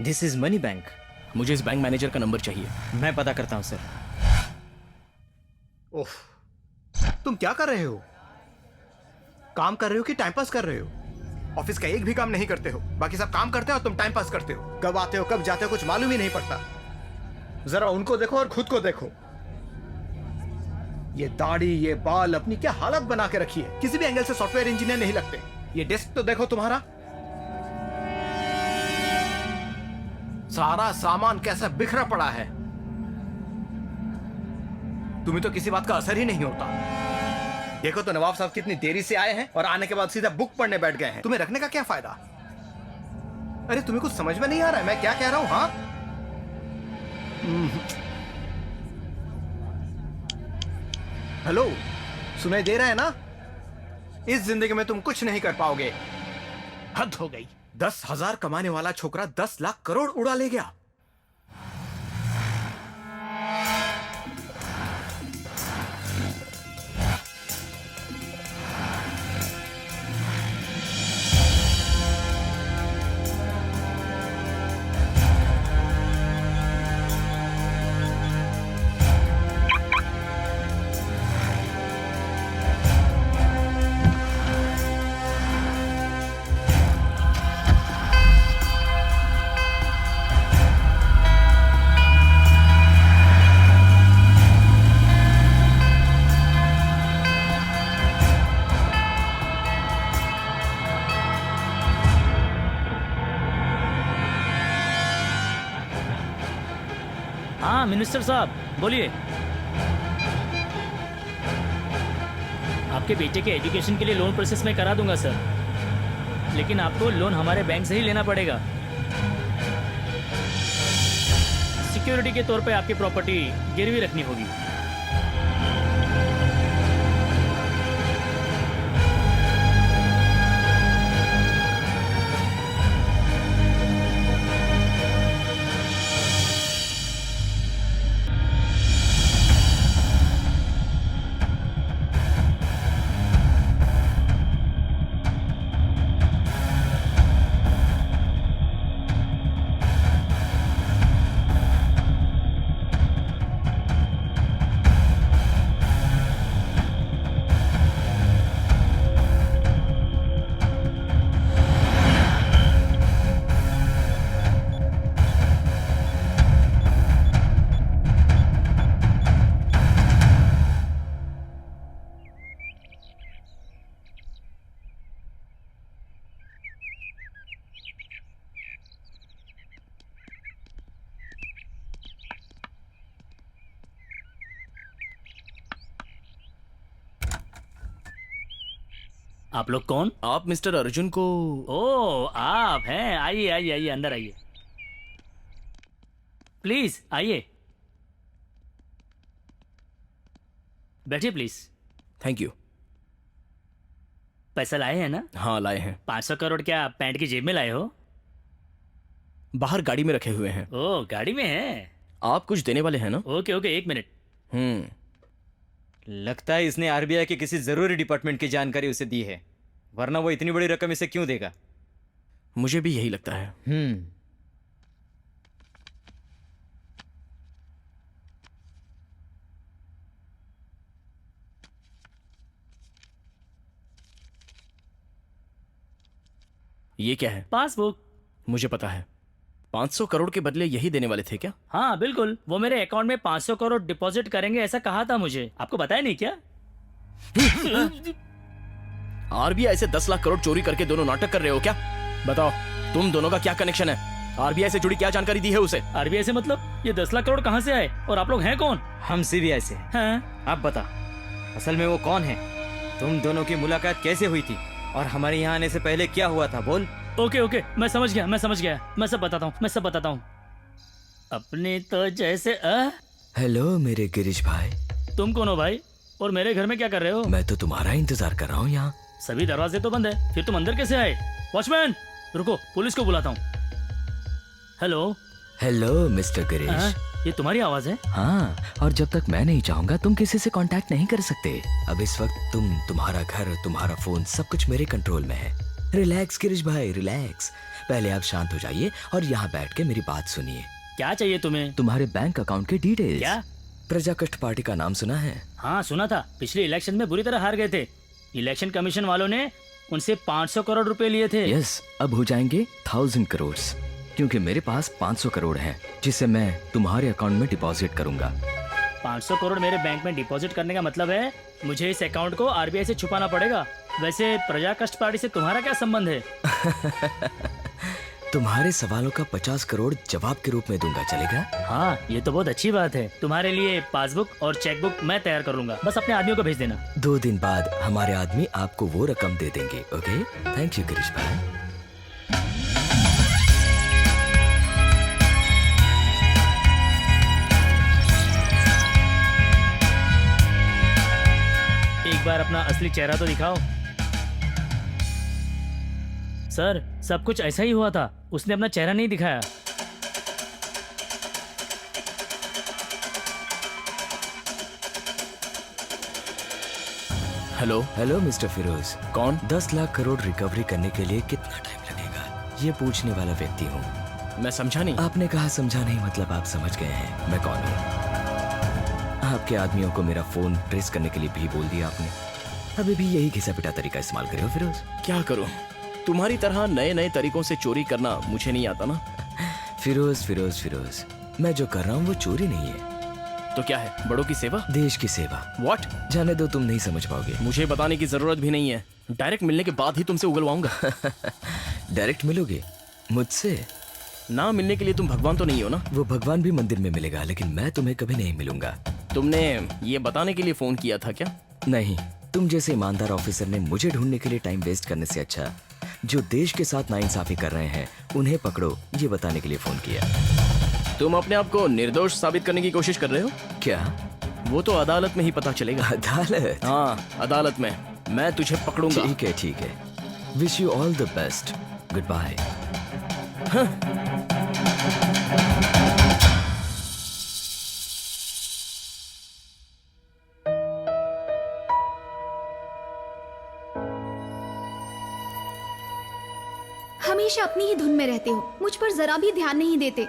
This is money bank. मुझे इस बैंक मैनेजर का नंबर चाहिए। मैं पता करता हूँ सर। ओह, तुम क्या कर रहे हो? काम कर रहे हो कि टाइम पास कर रहे हो? ऑफिस का एक भी काम नहीं करते हो, बाकी सब काम करते हो और तुम टाइम पास करते हो। कब आते हो कब जाते हो कुछ मालूम ही नहीं पड़ता। जरा उनको देखो और खुद को देखो। ये दाढ़ी, ये बाल, अपनी क्या हालत बना के रखी है। किसी भी एंगल से सॉफ्टवेयर इंजीनियर नहीं लगते। ये डेस्क तो देखो तुम्हारा, सारा सामान कैसा बिखरा पड़ा है। तुम्हें तो किसी बात का असर ही नहीं होता। देखो तो नवाब साहब कितनी देरी से आए हैं और आने के बाद सीधा बुक पढ़ने बैठ गए हैं। तुम्हें रखने का क्या फायदा? अरे तुम्हें कुछ समझ में नहीं आ रहा है मैं क्या कह रहा हूं? हाँ, हेलो, सुनाई दे रहा है ना? इस जिंदगी में तुम कुछ नहीं कर पाओगे। हद हो गई। 10,000 कमाने वाला छोकरा 10 लाख करोड़ उड़ा ले गया। हाँ मिनिस्टर साहब बोलिए। आपके बेटे के एजुकेशन के लिए लोन प्रोसेस में करा दूंगा सर, लेकिन आपको लोन हमारे बैंक से ही लेना पड़ेगा। सिक्योरिटी के तौर पे आपकी प्रॉपर्टी गिरवी रखनी होगी। आप लोग कौन? आप मिस्टर अर्जुन को... ओ आप हैं, आइए आइए आइए, अंदर आइए, प्लीज आइए, बैठिए प्लीज। Thank you. पैसा लाए हैं ना? हाँ लाए हैं। 500 करोड़ क्या पैंट की जेब में लाए हो? बाहर गाड़ी में रखे हुए हैं। ओ गाड़ी में है। आप कुछ देने वाले हैं ना? Okay okay, 1 minute. लगता है इसने आरबीआई के किसी जरूरी डिपार्टमेंट की जानकारी उसे दी है, वरना वो इतनी बड़ी रकम इसे क्यों देगा? मुझे भी यही लगता है। ये क्या है? पासबुक। मुझे पता है। 500 करोड़ के बदले यही देने वाले थे क्या? हाँ बिल्कुल, वो मेरे अकाउंट में 500 करोड़ डिपॉजिट करेंगे ऐसा कहा था मुझे, आपको बताया नहीं क्या? आरबीआई से 10 लाख करोड़ चोरी करके दोनों नाटक कर रहे हो क्या? बताओ, तुम दोनों का क्या कनेक्शन है? आरबीआई से जुड़ी क्या जानकारी दी है उसे? आरबीआई से मतलब? ये 10 लाख करोड़ कहाँ से आए और आप लोग हैं कौन? हम सीबीआई से हैं। आप बता, असल में वो कौन है? तुम दोनों की मुलाकात कैसे हुई थी और हमारे यहाँ आने से पहले क्या हुआ था? बोल। ओके ओके, मैं समझ गया, मैं सब बताता हूँ। अपने तो जैसे हेलो मेरे गिरीश भाई। तुम कौन हो भाई, और मेरे घर में क्या कर रहे हो? मैं तो तुम्हारा इंतजार कर रहा हूँ यहाँ। सभी दरवाजे तो बंद है, फिर तुम अंदर कैसे आए? वॉचमैन रुको, पुलिस को बुलाता हूँ। Hello hello mister Girish. ये तुम्हारी आवाज है? हाँ, और जब तक मैं नहीं चाहूंगा तुम किसी से कांटेक्ट नहीं कर सकते। अब इस वक्त तुम्हारा घर, तुम्हारा फोन, सब कुछ मेरे कंट्रोल में है। रिलैक्स गिरीश भाई, रिलैक्स। पहले आप शांत हो जाइए और यहाँ बैठ के मेरी बात सुनिए। क्या चाहिए तुम्हें? तुम्हारे बैंक अकाउंट के डिटेल्स। क्या? प्रजा कष्ट पार्टी का नाम सुना है? हाँ सुना था, पिछले इलेक्शन में बुरी तरह हार गए थे। इलेक्शन कमीशन वालों ने उनसे 500 करोड़ रुपए लिए थे। यस, अब हो जाएंगे 1000 करोड़, क्योंकि मेरे पास 500 करोड़ हैं, जिसे मैं तुम्हारे अकाउंट में डिपॉजिट करूंगा। 500 करोड़ मेरे बैंक में डिपॉजिट करने का मतलब है मुझे इस अकाउंट को आरबीआई से छुपाना पड़ेगा। वैसे प्रजा कष्ट पार्टी से तुम्हारा क्या संबंध है? तुम्हारे सवालों का 50 करोड़ जवाब के रूप में दूंगा, चलेगा? हाँ ये तो बहुत अच्छी बात है। तुम्हारे लिए पासबुक और चेकबुक मैं तैयार कर लूंगा, बस अपने आदमियों को भेज देना। 2 दिन बाद हमारे आदमी आपको वो रकम दे देंगे। ओके, थैंक यू गिरीश भाई। एक बार अपना असली चेहरा तो दिखाओ। सर सब कुछ ऐसा ही हुआ था, उसने अपना चेहरा नहीं दिखाया। Hello mister Firoz. कौन? 10 लाख करोड़ रिकवरी करने के लिए कितना टाइम लगेगा, ये पूछने वाला व्यक्ति हूँ। मैं समझा नहीं। आपने कहा समझा नहीं, मतलब आप समझ गए हैं मैं कौन हूँ। आपके आदमियों को मेरा फोन ट्रेस करने के लिए भी बोल दिया आपने। अभी भी यही घिसा पिटा तरीका इस्तेमाल करे हो फिरोज? क्या करूं, तुम्हारी तरह नए नए तरीकों से चोरी करना मुझे नहीं आता ना। फिरोज फिरोज फिरोज, मैं जो कर रहा हूँ वो चोरी नहीं है। तो क्या है? बड़ों की सेवा? देश की सेवा। व्हाट? जाने दो, तुम नहीं समझ पाओगे। मुझे बताने की जरूरत भी नहीं है, डायरेक्ट मिलने के बाद ही तुमसे उगलवाऊंगा। डायरेक्ट मिलोगे मुझसे? ना मिलने के लिए तुम भगवान तो नहीं हो ना? वो भगवान भी मंदिर में मिलेगा, लेकिन मैं तुम्हें कभी नहीं मिलूंगा। तुमने ये बताने के लिए फोन किया था क्या? नहीं, तुम जैसे ईमानदार ऑफिसर ने मुझे ढूंढने के लिए टाइम वेस्ट करने से अच्छा जो देश के साथ नाइंसाफी कर रहे हैं उन्हें पकड़ो, ये बताने के लिए फोन किया। तुम अपने आप को निर्दोष साबित करने की कोशिश कर रहे हो क्या? वो तो अदालत में ही पता चलेगा। अदालत? हाँ अदालत में मैं तुझे पकड़ूंगा। ठीक है ठीक है, wish you all the best, good bye. हमेशा अपनी ही धुन में रहते हो, मुझ पर जरा भी ध्यान नहीं देते।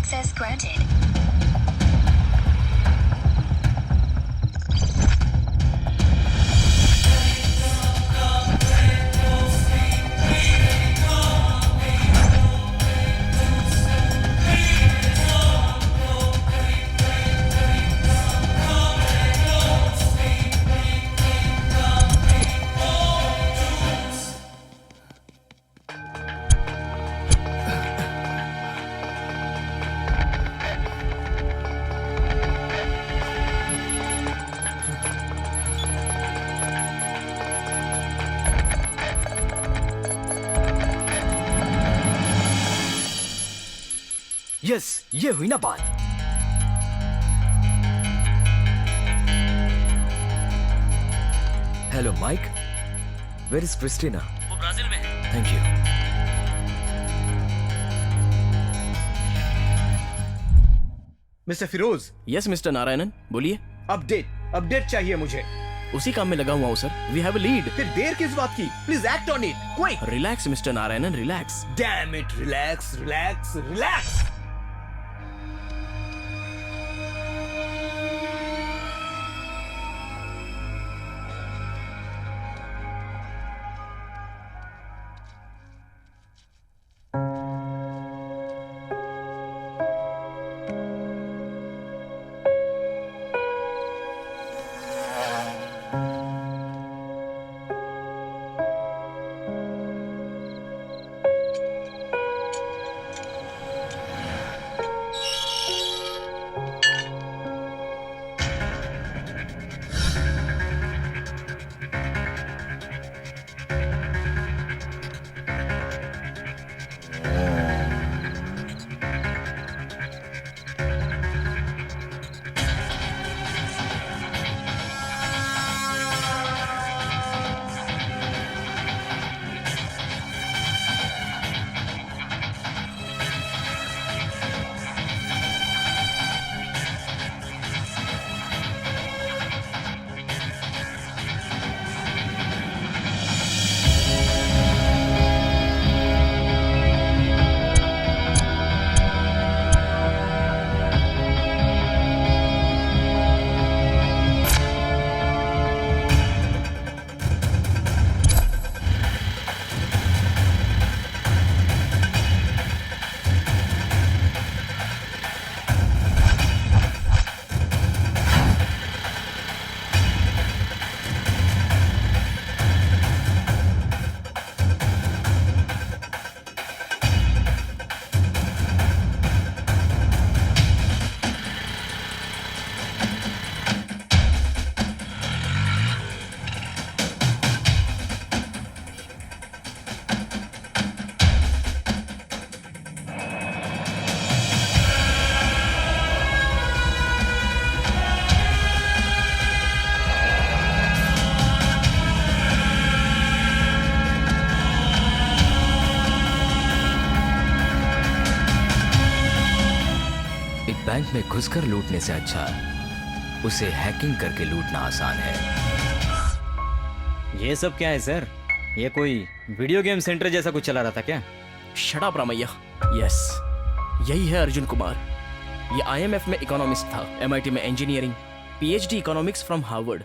Access granted. यस, ये हुई ना बात। Hello Mike, where is Christina? वो ब्राजील में है। Thank you. Mister Firoz, yes mister Narayanan, बोलिए। अपडेट चाहिए मुझे। उसी काम में लगा हुआ हूँ sir. We have a lead. फिर देर किस बात की? Please act on it, quick. Relax mister Narayanan, relax. Damn it, relax relax relax. Bank में घुसकर लूटने से अच्छा उसे हैकिंग करके लूटना आसान है। ये सब क्या है सर? ये कोई वीडियो गेम सेंटर जैसा कुछ चला रहा था क्या? Shut up Ramaiah. यस, यही है अर्जुन कुमार। ये IMF में इकोनॉमिस्ट था, MIT में engineering, PhD economics from Harvard.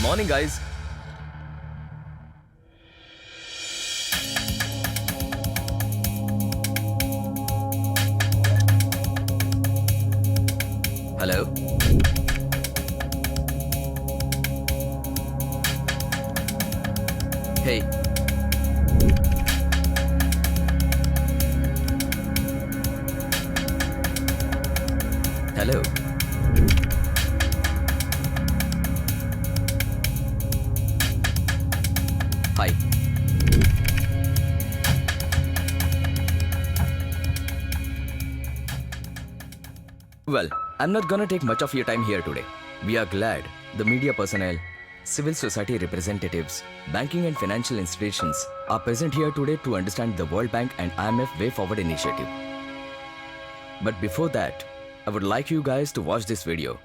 Morning guys. Hey. Hello. Hi. Well, I'm not gonna take much of your time here today. We are glad the media personnel, civil society representatives, banking and financial institutions are present here today to understand the World Bank and IMF Way Forward initiative. But before that, I would like you guys to watch this video.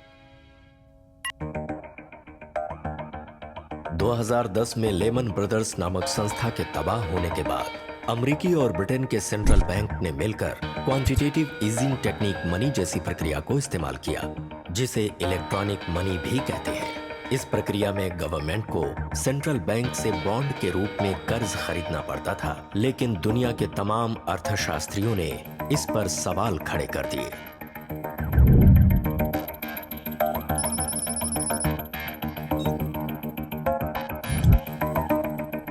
2010 में Lehman Brothers नामक संस्था के तबाह होने के बाद अमेरिकी और ब्रिटेन के सेंट्रल बैंक ने मिलकर क्वांटिटेटिव ईजिंग टेक्निक मनी जैसी प्रक्रिया को इस्तेमाल किया, जिसे इलेक्ट्रॉनिक मनी भी कहते हैं। इस प्रक्रिया में गवर्नमेंट को सेंट्रल बैंक से बॉन्ड के रूप में कर्ज खरीदना पड़ता था, लेकिन दुनिया के तमाम अर्थशास्त्रियों ने इस पर सवाल खड़े कर दिए।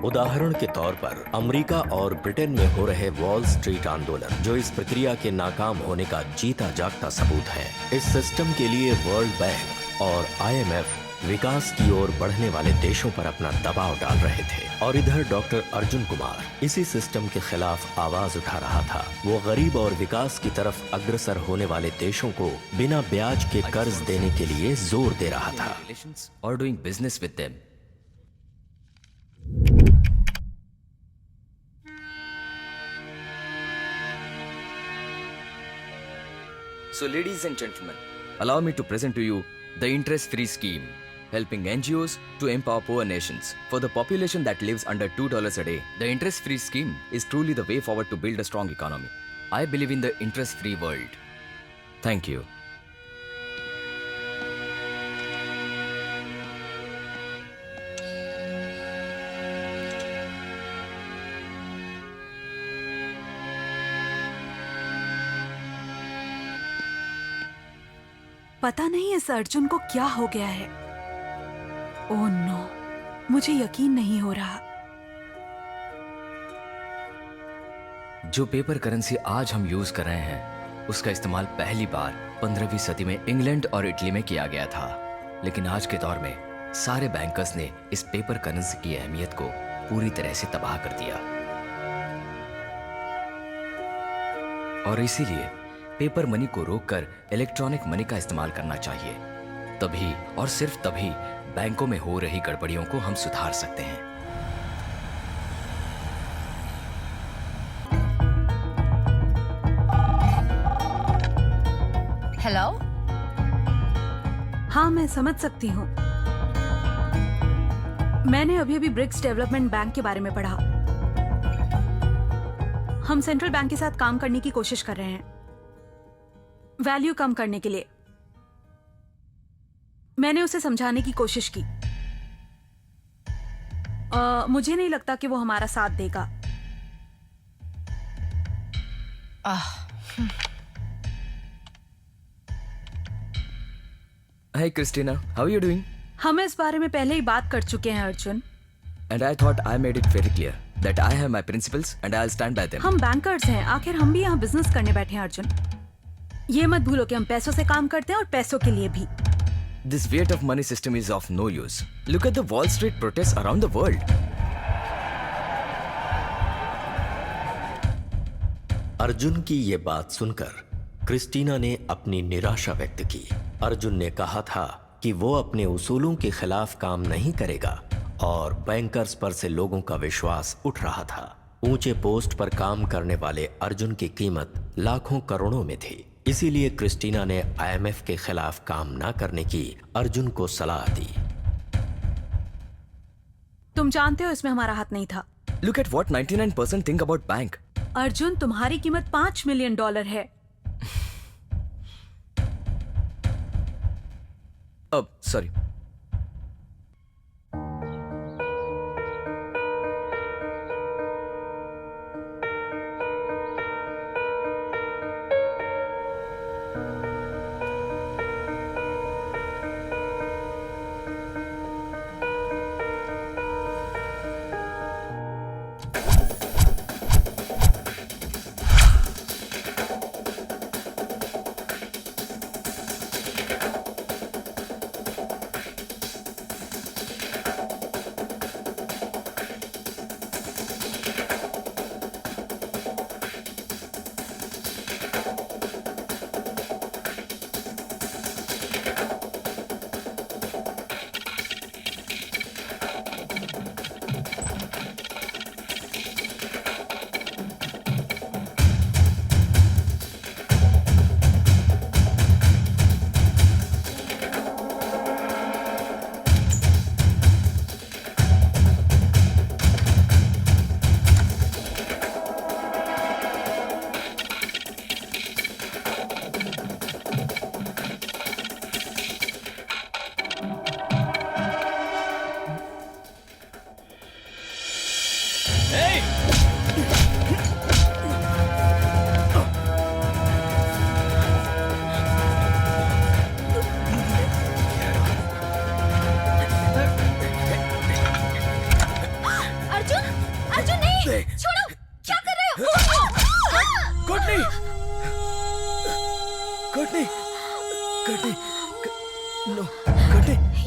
उदाहरण के तौर पर अमेरिका और ब्रिटेन में हो रहे वॉल स्ट्रीट आंदोलन, जो इस प्रक्रिया के नाकाम होने का जीता जागता सबूत है। इस सिस्टम के लिए वर्ल्ड बैंक और IMF विकास की ओर बढ़ने वाले देशों पर अपना दबाव डाल रहे थे, और इधर डॉक्टर अर्जुन कुमार इसी सिस्टम के खिलाफ आवाज उठा रहा था। वो गरीब और विकास की तरफ अग्रसर होने वाले देशों को बिना ब्याज के कर्ज देने के लिए जोर दे रहा था। Or doing business with them. So ladies and gentlemen, allow me to present to you the interest-free scheme, helping NGOs to empower poor nations. For the population that lives under $2 a day, the interest-free scheme is truly the way forward to build a strong economy. I believe in the interest-free world. Thank you. पता नहीं इस अर्जुन को क्या हो गया है। Oh no, मुझे यकीन नहीं हो रहा। जो पेपर करेंसी आज हम यूज कर रहे हैं, उसका इस्तेमाल पहली बार 15वीं सदी में इंग्लैंड और इटली में किया गया था। लेकिन आज के दौर में सारे बैंकर्स ने इस पेपर करेंसी की अहमियत को पूरी तरह से तबाह कर दिया, और इसीलिए पेपर मनी को रोककर इलेक्ट्रॉनिक मनी का इस्तेमाल करना चाहिए। तभी और सिर्फ तभी बैंकों में हो रही गड़बड़ियों को हम सुधार सकते हैं। हेलो। हाँ, मैं समझ सकती हूँ। मैंने अभी अभी ब्रिक्स डेवलपमेंट बैंक के बारे में पढ़ा। हम सेंट्रल बैंक के साथ काम करने की कोशिश कर रहे हैं, वैल्यू कम करने के लिए। मैंने उसे समझाने की कोशिश की। मुझे नहीं लगता कि वो हमारा साथ देगा। Hi Christina, how are you doing? हम इस बारे में पहले ही बात कर चुके हैं Arjun. And I thought I made it very clear that I have my principles and I'll stand by them. हम बैंकर्स हैं, आखिर हम भी यहाँ बिजनेस करने बैठे हैं अर्जुन। ये मत भूलो कि हम पैसों से काम करते हैं और पैसों के लिए भी। This weight of money system is of no use. Look at the Wall Street protests around the world. Arjun की ये बात सुनकर क्रिस्टीना ने अपनी निराशा व्यक्त की। अर्जुन ने कहा था कि वो अपने उसूलों के खिलाफ काम नहीं करेगा, और बैंकर्स पर से लोगों का विश्वास उठ रहा था। ऊंचे पोस्ट पर काम करने वाले अर्जुन की कीमत लाखों करोड़ों में थी। इसीलिए क्रिस्टीना ने IMF के खिलाफ काम ना करने की अर्जुन को सलाह दी। तुम जानते हो इसमें हमारा हाथ नहीं था। Look at what 99% think about bank. Arjun, तुम्हारी कीमत $5 मिलियन है। Sorry.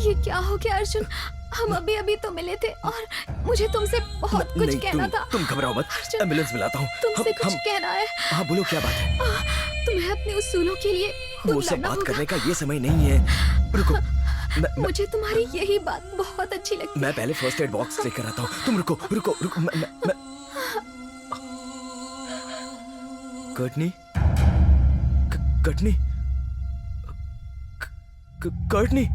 ये क्या हो गया अर्जुन? हम अभी अभी तो मिले थे और मुझे तुमसे बहुत कुछ नहीं, कहना था। तुम घबराओ मत, अर्जुन, एम्बुलेंस बुलाता हूँ। तुमसे कुछ कहना है। हाँ बोलो, क्या बात है? तुम्हें अपने उसूलों के लिए खुद वो सब लड़ना बात होगा। करने का ये समय नहीं है। रुको, मुझे तुम्हारी यही बात बहुत अच्छी लगती है। मैं पहले फर्स्ट एड बॉक्स लेकर आता हूँ। तुम रुको रुको रुको। Courtney, Courtney, Courtney.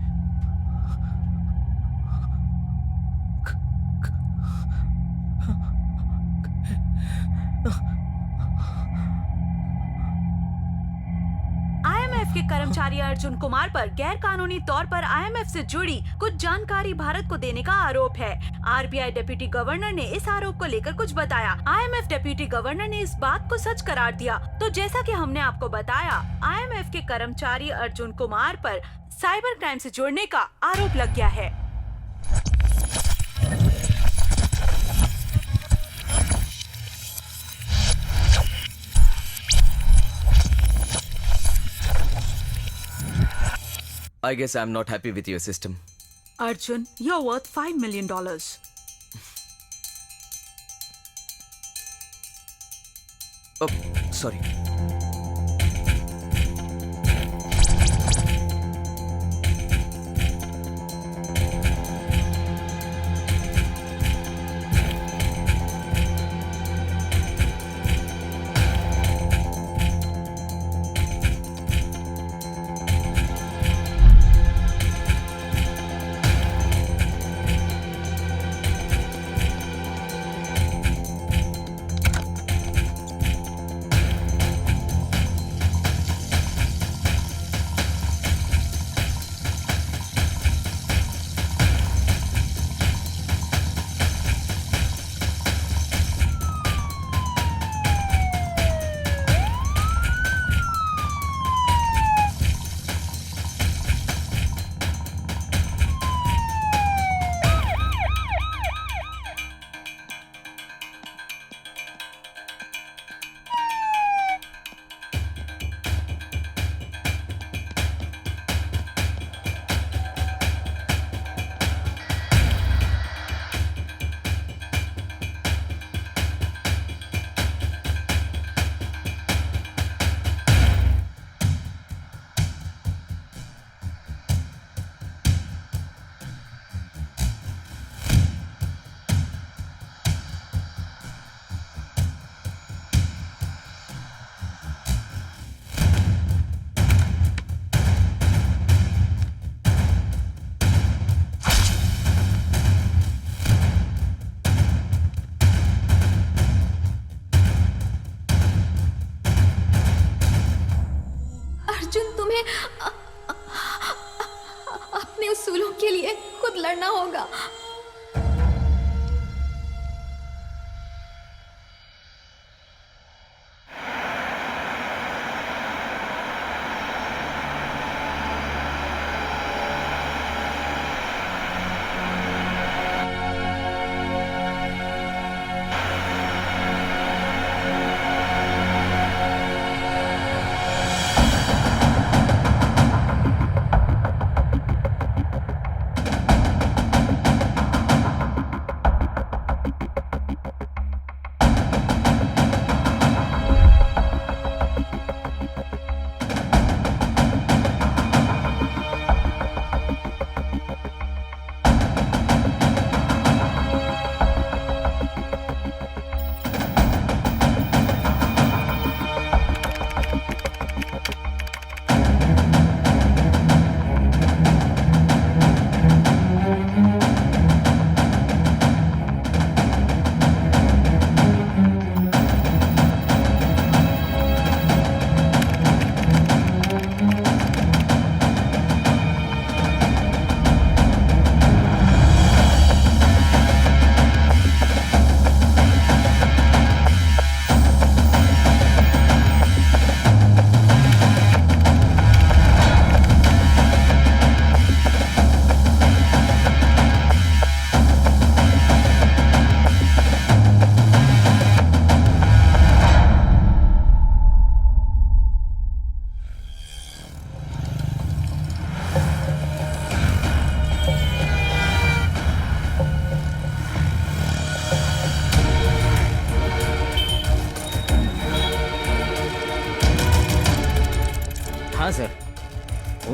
आईएमएफ के कर्मचारी अर्जुन कुमार पर गैर कानूनी तौर पर आईएमएफ से जुड़ी कुछ जानकारी भारत को देने का आरोप है। आरबीआई डिप्टी गवर्नर ने इस आरोप को लेकर कुछ बताया। आईएमएफ डिप्टी गवर्नर ने इस बात को सच करार दिया। तो जैसा कि हमने आपको बताया, आईएमएफ के कर्मचारी अर्जुन कुमार पर साइबर क्राइम से जुड़ने का आरोप लग गया है। I guess I'm not happy with your system. Arjun, you're worth $5 million. Oh, sorry.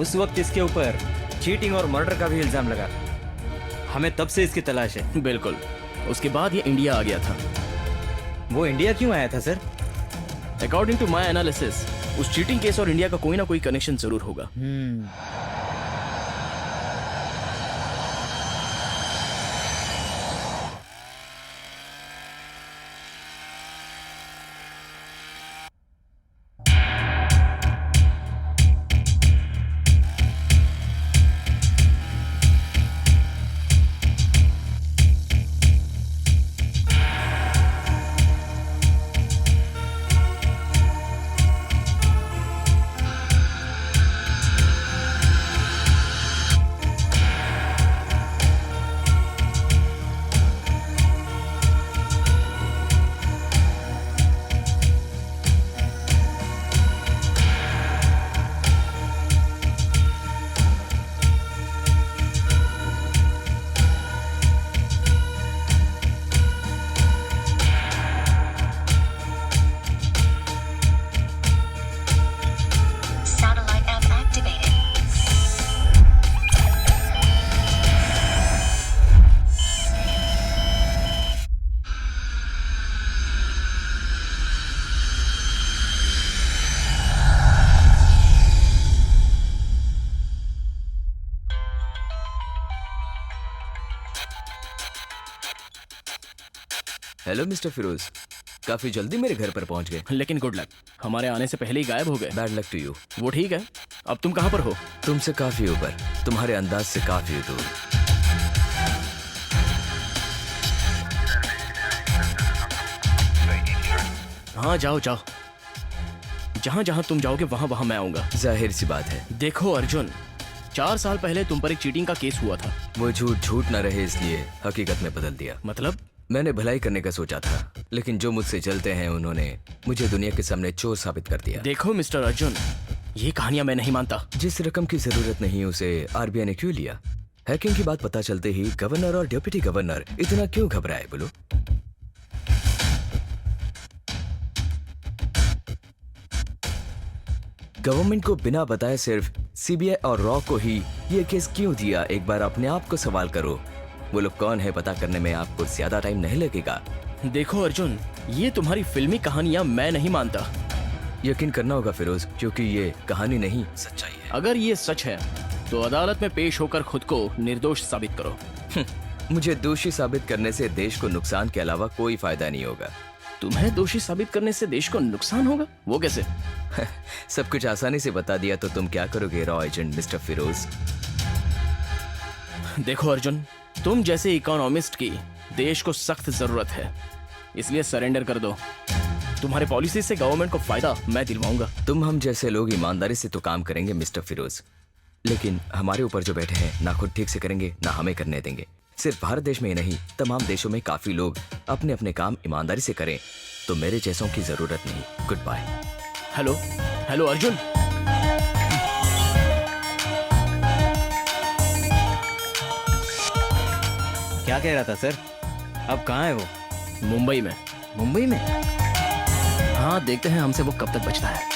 उस वक्त इसके ऊपर चीटिंग और मर्डर का भी इल्जाम लगा। हमें तब से इसकी तलाश है। बिल्कुल। उसके बाद ये इंडिया आ गया था। वो इंडिया क्यों आया था sir? According to my analysis उस चीटिंग केस और इंडिया का कोई ना कोई कनेक्शन जरूर होगा। हेलो मिस्टर फिरोज, काफी जल्दी मेरे घर पर पहुंच गए। लेकिन गुड लक, हमारे आने से पहले ही गायब हो गए। Bad luck to you. वो ठीक है, अब तुम कहाँ पर हो? तुमसे काफी ऊपर, तुम्हारे अंदाज से काफी दूर। हाँ जाओ जाओ, जहाँ जहाँ तुम जाओगे वहाँ वहाँ मैं आऊंगा। जाहिर सी बात है। देखो अर्जुन, 4 साल पहले तुम पर एक चीटिंग का केस हुआ था। वो झूठ झूठ न रहे इसलिए हकीकत में बदल दिया। मतलब? मैंने भलाई करने का सोचा था, लेकिन जो मुझसे चलते हैं उन्होंने मुझे दुनिया के सामने चोर साबित कर दिया। देखो मिस्टर अर्जुन, ये कहानियां मैं नहीं मानता। जिस रकम की जरूरत नहीं उसे आरबीआई ने क्यों लिया? हैकिंग की बात पता चलते ही गवर्नर और डिप्टी गवर्नर इतना क्यों घबराए बोलो? गवर्नमेंट को बिना बताए सिर्फ सीबीआई और रॉ को ही ये केस क्यों दिया? एक बार अपने आप को सवाल करो। वो लोग कौन है पता करने में आपको ज्यादा टाइम नहीं लगेगा। देखो अर्जुन, ये तुम्हारी फिल्मी कहानियां मैं नहीं मानता। यकीन करना होगा फिरोज, क्योंकि ये कहानी नहीं सच्चाई है। अगर ये सच है तो अदालत में पेश होकर खुद को निर्दोष साबित करो। मुझे दोषी साबित करने से देश को नुकसान के अलावा कोई फायदा नहीं होगा। तुम्हें दोषी साबित करने से देश को नुकसान होगा? वो कैसे? सब कुछ आसानी से बता दिया तो तुम क्या करोगे रॉ एजेंट मिस्टर फिरोज? देखो अर्जुन, तुम जैसे इकोनॉमिस्ट की देश को सख्त जरूरत है, इसलिए सरेंडर कर दो। तुम्हारे पॉलिसी से गवर्नमेंट को फायदा मैं दिलवाऊंगा। तुम हम जैसे लोग ईमानदारी से तो काम करेंगे मिस्टर फिरोज, लेकिन हमारे ऊपर जो बैठे हैं ना खुद ठीक से करेंगे ना हमें करने देंगे। सिर्फ भारत देश में ही नहीं, तमाम देशों में काफी लोग अपने अपने काम ईमानदारी से करें तो मेरे जैसों की जरूरत नहीं। Good bye. Hello hello Arjun, क्या कह रहा था सर? अब कहाँ है वो? मुंबई में। मुंबई में? हाँ, देखते हैं हमसे वो कब तक बचता है।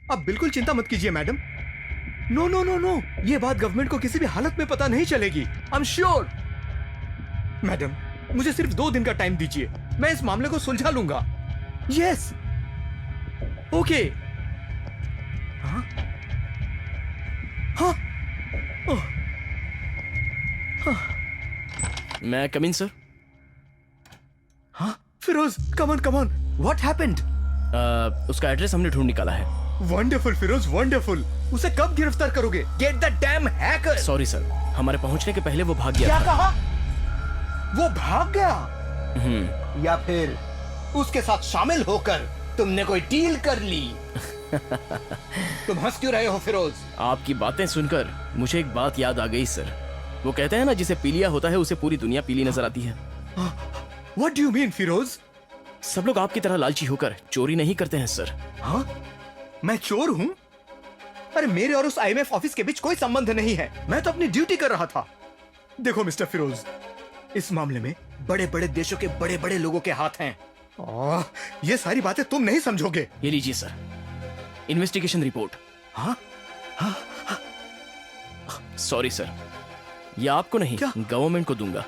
आप बिल्कुल चिंता मत कीजिए madam. No no no no, ये बात गवर्नमेंट को किसी भी हालत में पता नहीं चलेगी। I am sure. मैडम, मुझे सिर्फ 2 दिन का टाइम दीजिए, मैं इस मामले को सुलझा लूंगा। Yes, okay. हाँ हाँ, ओह, हाँ। मैं कम इन सर? हाँ फिरोज, कम ऑन, व्हाट हैपेंड? उसका एड्रेस हमने ढूंढ निकाला है। Wonderful Firoz, wonderful. उसे कब गिरफ्तार करोगे? Get the damn hacker. Sorry sir, हमारे पहुंचने के पहले वो भाग गया क्या था। कहा? वो भाग गया? या फिर उसके साथ शामिल होकर तुमने कोई डील कर ली? तुम हंस क्यों रहे हो फिरोज? आपकी बातें सुनकर मुझे एक बात याद आ गई सर। वो कहते हैं ना, जिसे पीलिया होता है उसे पूरी दुनिया पीली नजर आती है। What do you mean, Firoz? सब लोग आपकी तरह लालची होकर चोरी नहीं करते हैं सर। हाँ? मैं चोर हूं? अरे मेरे और उस IMF ऑफिस के बीच कोई संबंध नहीं है। मैं तो अपनी ड्यूटी कर रहा था। देखो मिस्टर फिरोज, इस मामले में बड़े बड़े देशों के बड़े बड़े लोगों के हाथ हैं। ये सारी बातें तुम नहीं समझोगे। ये लीजिए सर, इन्वेस्टिगेशन रिपोर्ट। हाँ? सॉरी सर, ये आपको नहीं, गवर्नमेंट को दूंगा।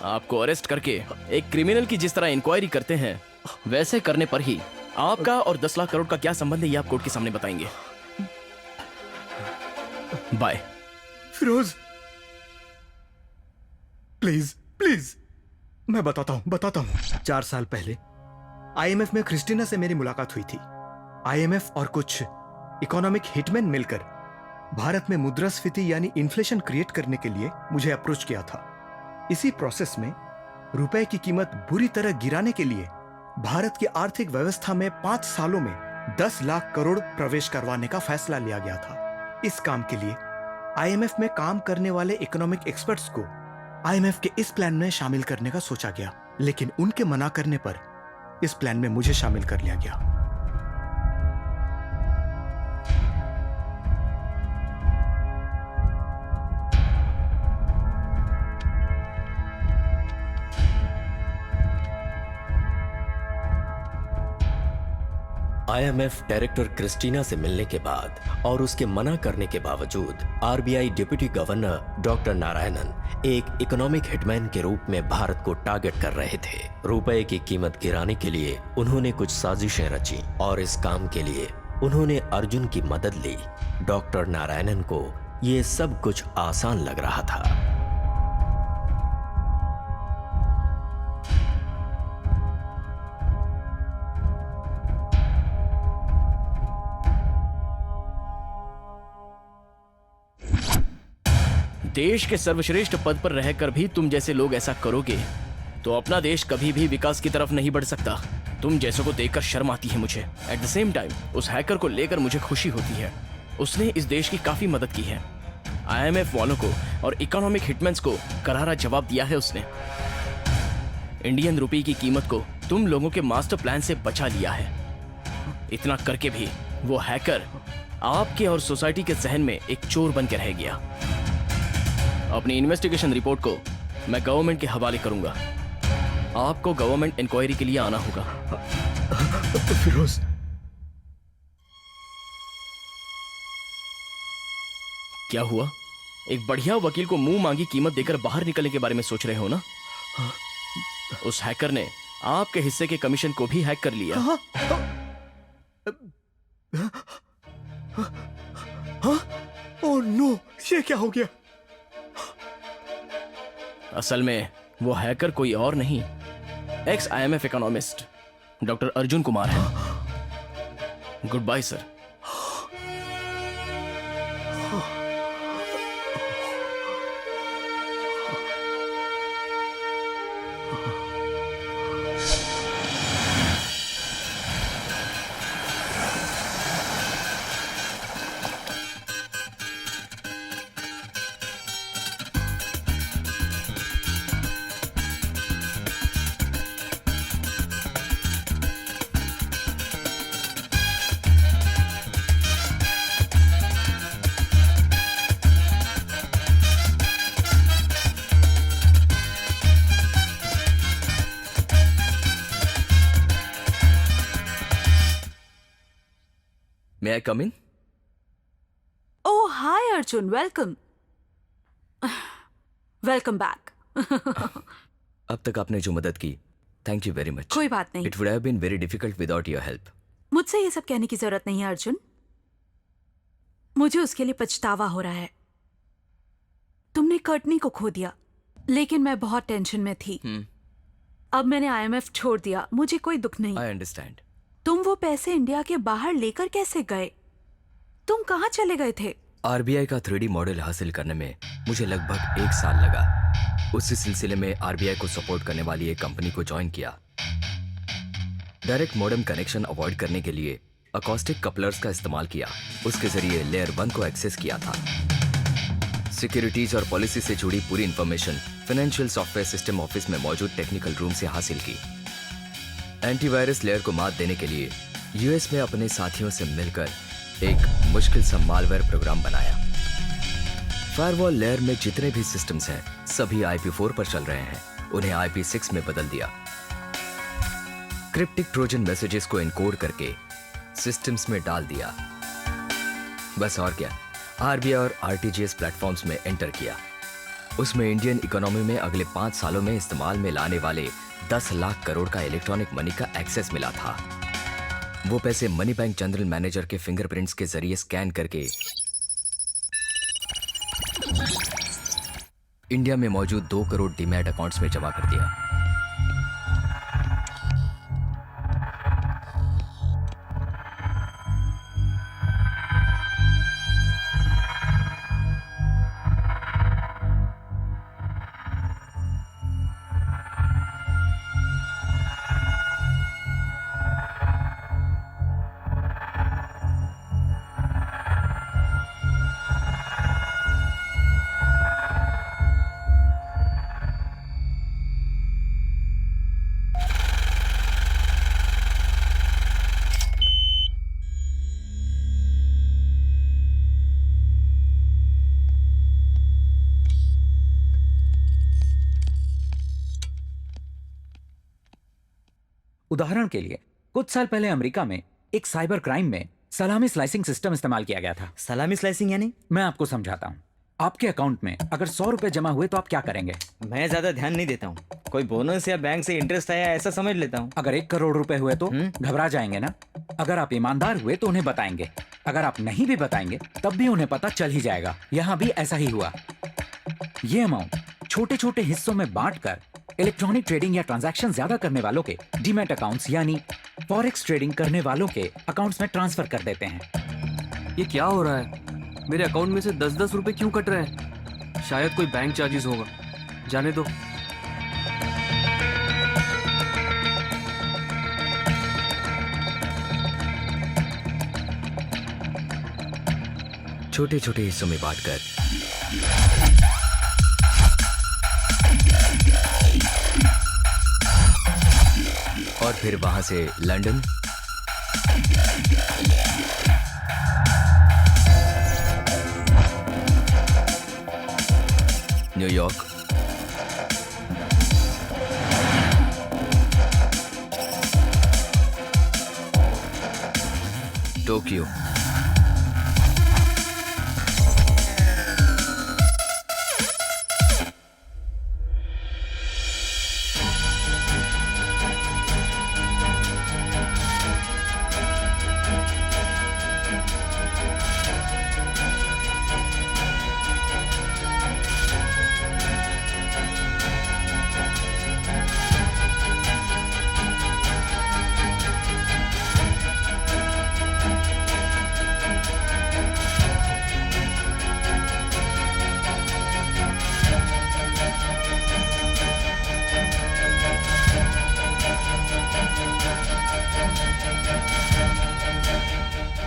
आपको अरेस्ट करके एक क्रिमिनल की जिस तरह इंक्वायरी करते हैं वैसे करने पर ही आपका और 10 लाख करोड़ का क्या संबंध है ये आप कोर्ट के सामने बताएंगे। बाय। फिरोज प्लीज प्लीज, मैं बताता हूं। 4 साल पहले IMF में क्रिस्टीना से मेरी मुलाकात हुई थी। IMF और कुछ इकोनॉमिक हिटमैन मिलकर भारत में मुद्रास्फीति यानी इन्फ्लेशन क्रिएट करने के लिए मुझे अप्रोच किया था। इसी प्रोसेस में रुपए की कीमत बुरी तरह गिराने के लिए भारत की आर्थिक व्यवस्था में 5 सालों में 10 लाख करोड़ प्रवेश करवाने का फैसला लिया गया था। इस काम के लिए IMF में काम करने वाले इकोनॉमिक एक्सपर्ट्स को IMF के इस प्लान में शामिल करने का सोचा गया, लेकिन उनके मना करने पर इस प्लान में मुझे शामिल कर लिया गया। IMF डायरेक्टर क्रिस्टीना से मिलने के बाद और उसके मना करने के बावजूद RBI deputy governor doctor Narayanan एक इकोनॉमिक हिटमैन के रूप में भारत को टारगेट कर रहे थे। रुपए की कीमत गिराने के लिए उन्होंने कुछ साजिशें रची और इस काम के लिए उन्होंने अर्जुन की मदद ली। डॉक्टर नारायणन को ये सब कुछ आसान लग रहा था। देश के सर्वश्रेष्ठ पद पर रहकर भी तुम जैसे लोग ऐसा करोगे तो अपना देश कभी भी विकास की तरफ नहीं बढ़ सकता। तुम जैसों को देखकर शर्म आती है मुझे। एट द सेम टाइम उस हैकर को लेकर मुझे खुशी होती है। उसने इस देश की काफी मदद की है। IMF वालों को और इकोनॉमिक हिटमैन्स को करारा जवाब दिया है उसने। इंडियन रुपये की कीमत को तुम लोगों के मास्टर प्लान से बचा लिया है। इतना करके भी वो हैकर आपके और सोसाइटी के जहन में एक चोर बन के रह गया। अपनी इन्वेस्टिगेशन रिपोर्ट को मैं गवर्नमेंट के हवाले करूंगा। आपको गवर्नमेंट इंक्वायरी के लिए आना होगा। फिरोज, क्या हुआ? एक बढ़िया वकील को मुंह मांगी कीमत देकर बाहर निकलने के बारे में सोच रहे हो ना? उस हैकर ने आपके हिस्से के कमीशन को भी हैक कर लिया। ओह नो, ये क्या हो गया? असल में वो हैकर कोई और नहीं, ex IMF economist doctor Arjun Kumar है। Good bye sir. May I come in? Oh, hi Arjun, welcome. Welcome back. अब तक आपने जो मदद की, थैंक यू वेरी मच। कोई बात नहीं। It would have been very difficult without your help. मुझसे ये सब कहने की जरूरत नहीं है अर्जुन। मुझे उसके लिए पछतावा हो रहा है। तुमने कर्टनी को खो दिया, लेकिन मैं बहुत टेंशन में थी। अब मैंने IMF छोड़ दिया, मुझे कोई दुख नहीं। I understand. तुम वो पैसे इंडिया के बाहर लेकर कैसे गए? तुम कहाँ चले गए थे? RBI का 3D मॉडल हासिल करने में मुझे लगभग 1 साल लगा। उसी सिलसिले में RBI को सपोर्ट करने वाली एक कंपनी को ज्वाइन किया। डायरेक्ट मॉडेम कनेक्शन अवॉइड करने के लिए अकॉस्टिक कपलर्स का इस्तेमाल किया। उसके जरिए लेयर 1 को एक्सेस किया था। सिक्योरिटीज और पॉलिसी से जुड़ी पूरी information financial software system office में मौजूद टेक्निकल रूम से हासिल की। एंटीवायरस लेयर को मात देने के लिए यूएस में अपने साथियों से मिलकर एक मुश्किल सा मालवेयर प्रोग्राम बनाया। फायरवॉल लेयर में जितने भी सिस्टम्स हैं सभी IP4 पर चल रहे हैं, उन्हें IP6 में बदल दिया। क्रिप्टिक ट्रोजन मैसेजेस को एनकोड करके सिस्टम्स में डाल दिया। बस और क्या, RBI और RTGS प्लेटफॉर्म्स में एंटर किया। उसमें इंडियन इकोनॉमी में अगले 5 सालों में इस्तेमाल में लाने वाले 10 लाख करोड़ का इलेक्ट्रॉनिक मनी का एक्सेस मिला था। वो पैसे मनी बैंक जनरल मैनेजर के फिंगरप्रिंट्स के जरिए स्कैन करके इंडिया में मौजूद 2 करोड़ डीमैट अकाउंट्स में जमा कर दिया। उदाहरण के लिए कुछ साल पहले अमेरिका में एक साइबर क्राइम में सलामी स्लाइसिंग सिस्टम इस्तेमाल किया गया था। सलामी स्लाइसिंग यानी? मैं आपको समझाता हूँ। आपके अकाउंट में अगर 100 रुपए जमा हुए तो आप क्या करेंगे? मैं ज्यादा ध्यान नहीं देता हूँ, कोई बोनस या बैंक से इंटरेस्ट आया ऐसा समझ लेता हूँ। अगर 1 करोड़ रुपए हुए तो घबरा जाएंगे ना? अगर आप ईमानदार हुए तो उन्हें बताएंगे, अगर आप नहीं भी बताएंगे तब भी उन्हें पता चल ही जाएगा। यहाँ भी ऐसा ही हुआ। ये अमाउंट छोटे छोटे हिस्सों में बांटकर इलेक्ट्रॉनिक ट्रेडिंग या ट्रांजैक्शन ज्यादा करने वालों के डीमैट अकाउंट्स यानी फॉरेक्स ट्रेडिंग करने वालों के अकाउंट्स में ट्रांसफर कर देते हैं। ये क्या हो रहा है? मेरे अकाउंट में से 10-10 रुपए क्यों कट रहे हैं? शायद कोई बैंक चार्जेस होगा, जाने दो। छोटे छोटे हिस्सों में बांटकर और फिर वहां से लंदन, न्यूयॉर्क, टोक्यो,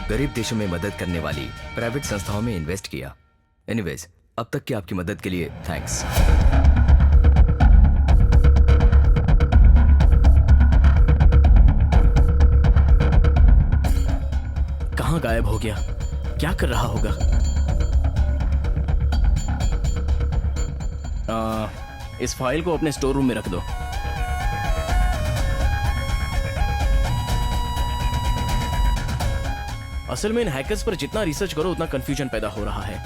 गरीब देशों में मदद करने वाली प्राइवेट संस्थाओं में इन्वेस्ट किया। एनीवेज, अब तक की आपकी मदद के लिए थैंक्स। कहाँ गायब हो गया? क्या कर रहा होगा? इस फाइल को अपने स्टोर रूम में रख दो। असल में इन हैकर्स पर जितना रिसर्च करो उतना कंफ्यूजन पैदा हो रहा है।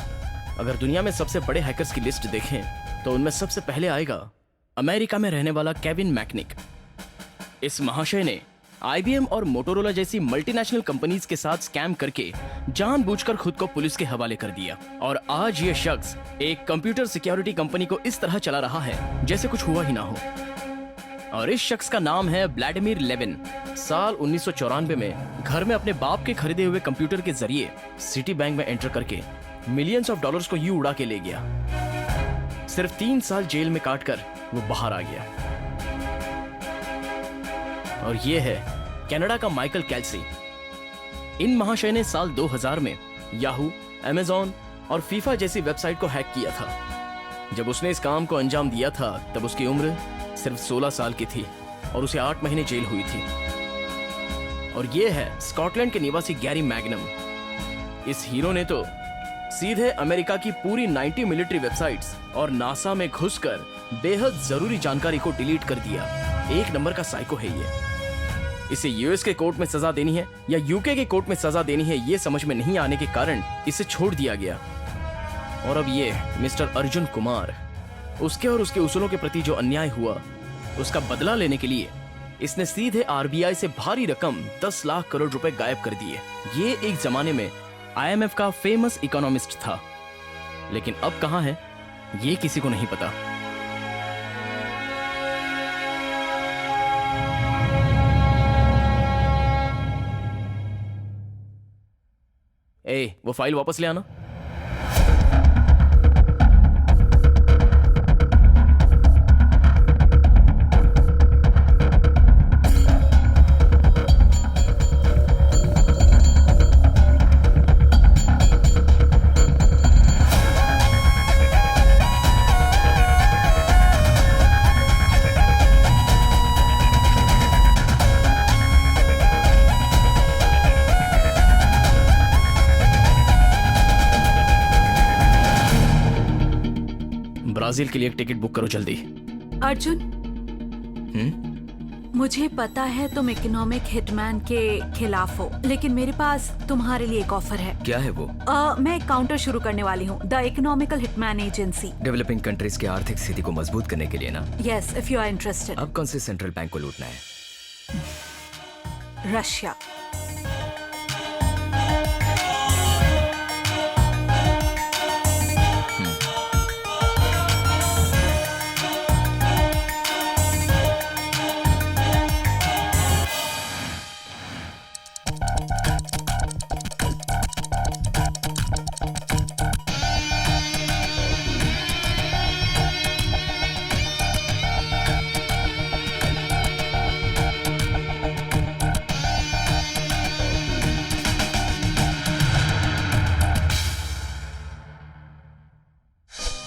अगर दुनिया में सबसे बड़े हैकर्स की लिस्ट देखें तो उनमें सबसे पहले आएगा अमेरिका में रहने वाला केविन मैकनिक। इस महाशय ने IBM और मोटोरोला जैसी मल्टीनेशनल कंपनीज के साथ स्कैम करके जानबूझकर खुद को पुलिस के हवाले कर दिया और आज ये शख्स एक कंप्यूटर सिक्योरिटी कंपनी को इस तरह चला रहा है जैसे कुछ हुआ ही ना हो। और इस शख्स का नाम है व्लादिमीर लेविन। साल 1994 में घर में अपने बाप के खरीदे हुए कंप्यूटर के जरिए सिटी बैंक में एंटर करके मिलियंस ऑफ डॉलर्स को यूं उड़ा के ले गया। सिर्फ 3 साल जेल में काटकर वो बाहर आ गया। और ये है कनाडा का माइकल कैल्सी। इन महाशय ने साल 2000 में याहू, अमेजॉन, और फीफा जैसी वेबसाइट को हैक किया था। जब उसने इस काम को अंजाम दिया था तब उसकी उम्र सिर्फ 16 साल की थी और उसे 8 महीने जेल हुई थी। और ये है स्कॉटलैंड के निवासी गैरी मैग्नम। इस हीरो ने तो सीधे अमेरिका की पूरी 90 मिलिट्री वेबसाइट्स और नासा में घुसकर बेहद जरूरी जानकारी को डिलीट कर दिया। एक नंबर का साइको है ये। इसे यूएस के कोर्ट में सजा देनी है या यूके के कोर्ट में सजा देनी है, ये समझ में नहीं आने के कारण इसे छोड़ दिया गया। और अब ये मिस्टर अर्जुन कुमार, उसके और उसके उसूलों के प्रति जो अन्याय हुआ उसका बदला लेने के लिए इसने सीधे आरबीआई से भारी रकम 10 लाख करोड़ रुपए गायब कर दिए। ये एक जमाने में आईएमएफ का फेमस इकोनॉमिस्ट था, लेकिन अब कहां है ये किसी को नहीं पता। वो फाइल वापस ले आना। ब्राजील के लिए एक टिकट बुक करो जल्दी। अर्जुन, मुझे पता है तुम इकोनॉमिक हिटमैन के खिलाफ हो, लेकिन मेरे पास तुम्हारे लिए एक ऑफर है। क्या है वो? मैं एक काउंटर शुरू करने वाली हूँ, the economical hitman agency. Developing countries की आर्थिक स्थिति को मजबूत करने के लिए ना? Yes, if you are interested. अब कौन से सेंट्रल बैंक को लूटना है? रशिया।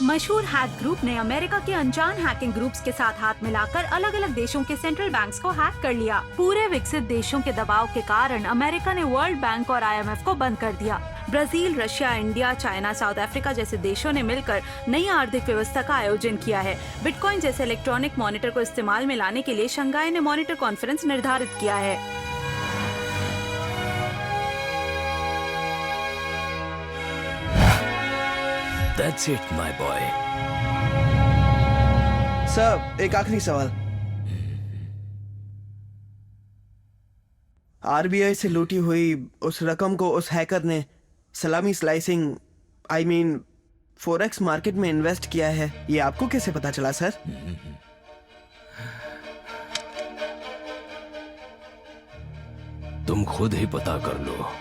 मशहूर हैक ग्रुप ने अमेरिका के अनजान हैकिंग ग्रुप्स के साथ हाथ मिलाकर अलग अलग देशों के सेंट्रल बैंक्स को हैक कर लिया। पूरे विकसित देशों के दबाव के कारण अमेरिका ने वर्ल्ड बैंक और आईएमएफ को बंद कर दिया। Brazil, Russia, India, China, south Africa जैसे देशों ने मिलकर नई आर्थिक व्यवस्था का आयोजन किया है। बिटकॉइन जैसे इलेक्ट्रॉनिक मॉनिटर को इस्तेमाल में लाने के लिए शंघाई ने मॉनिटर कॉन्फ्रेंस निर्धारित किया है। That's it, my boy. Sir, एक आखिरी सवाल। आरबीआई से लूटी हुई उस रकम को उस हैकर ने सलामी स्लाइसिंग फॉरेक्स मार्केट में इन्वेस्ट किया है, ये आपको कैसे पता चला सर? तुम खुद ही पता कर लो।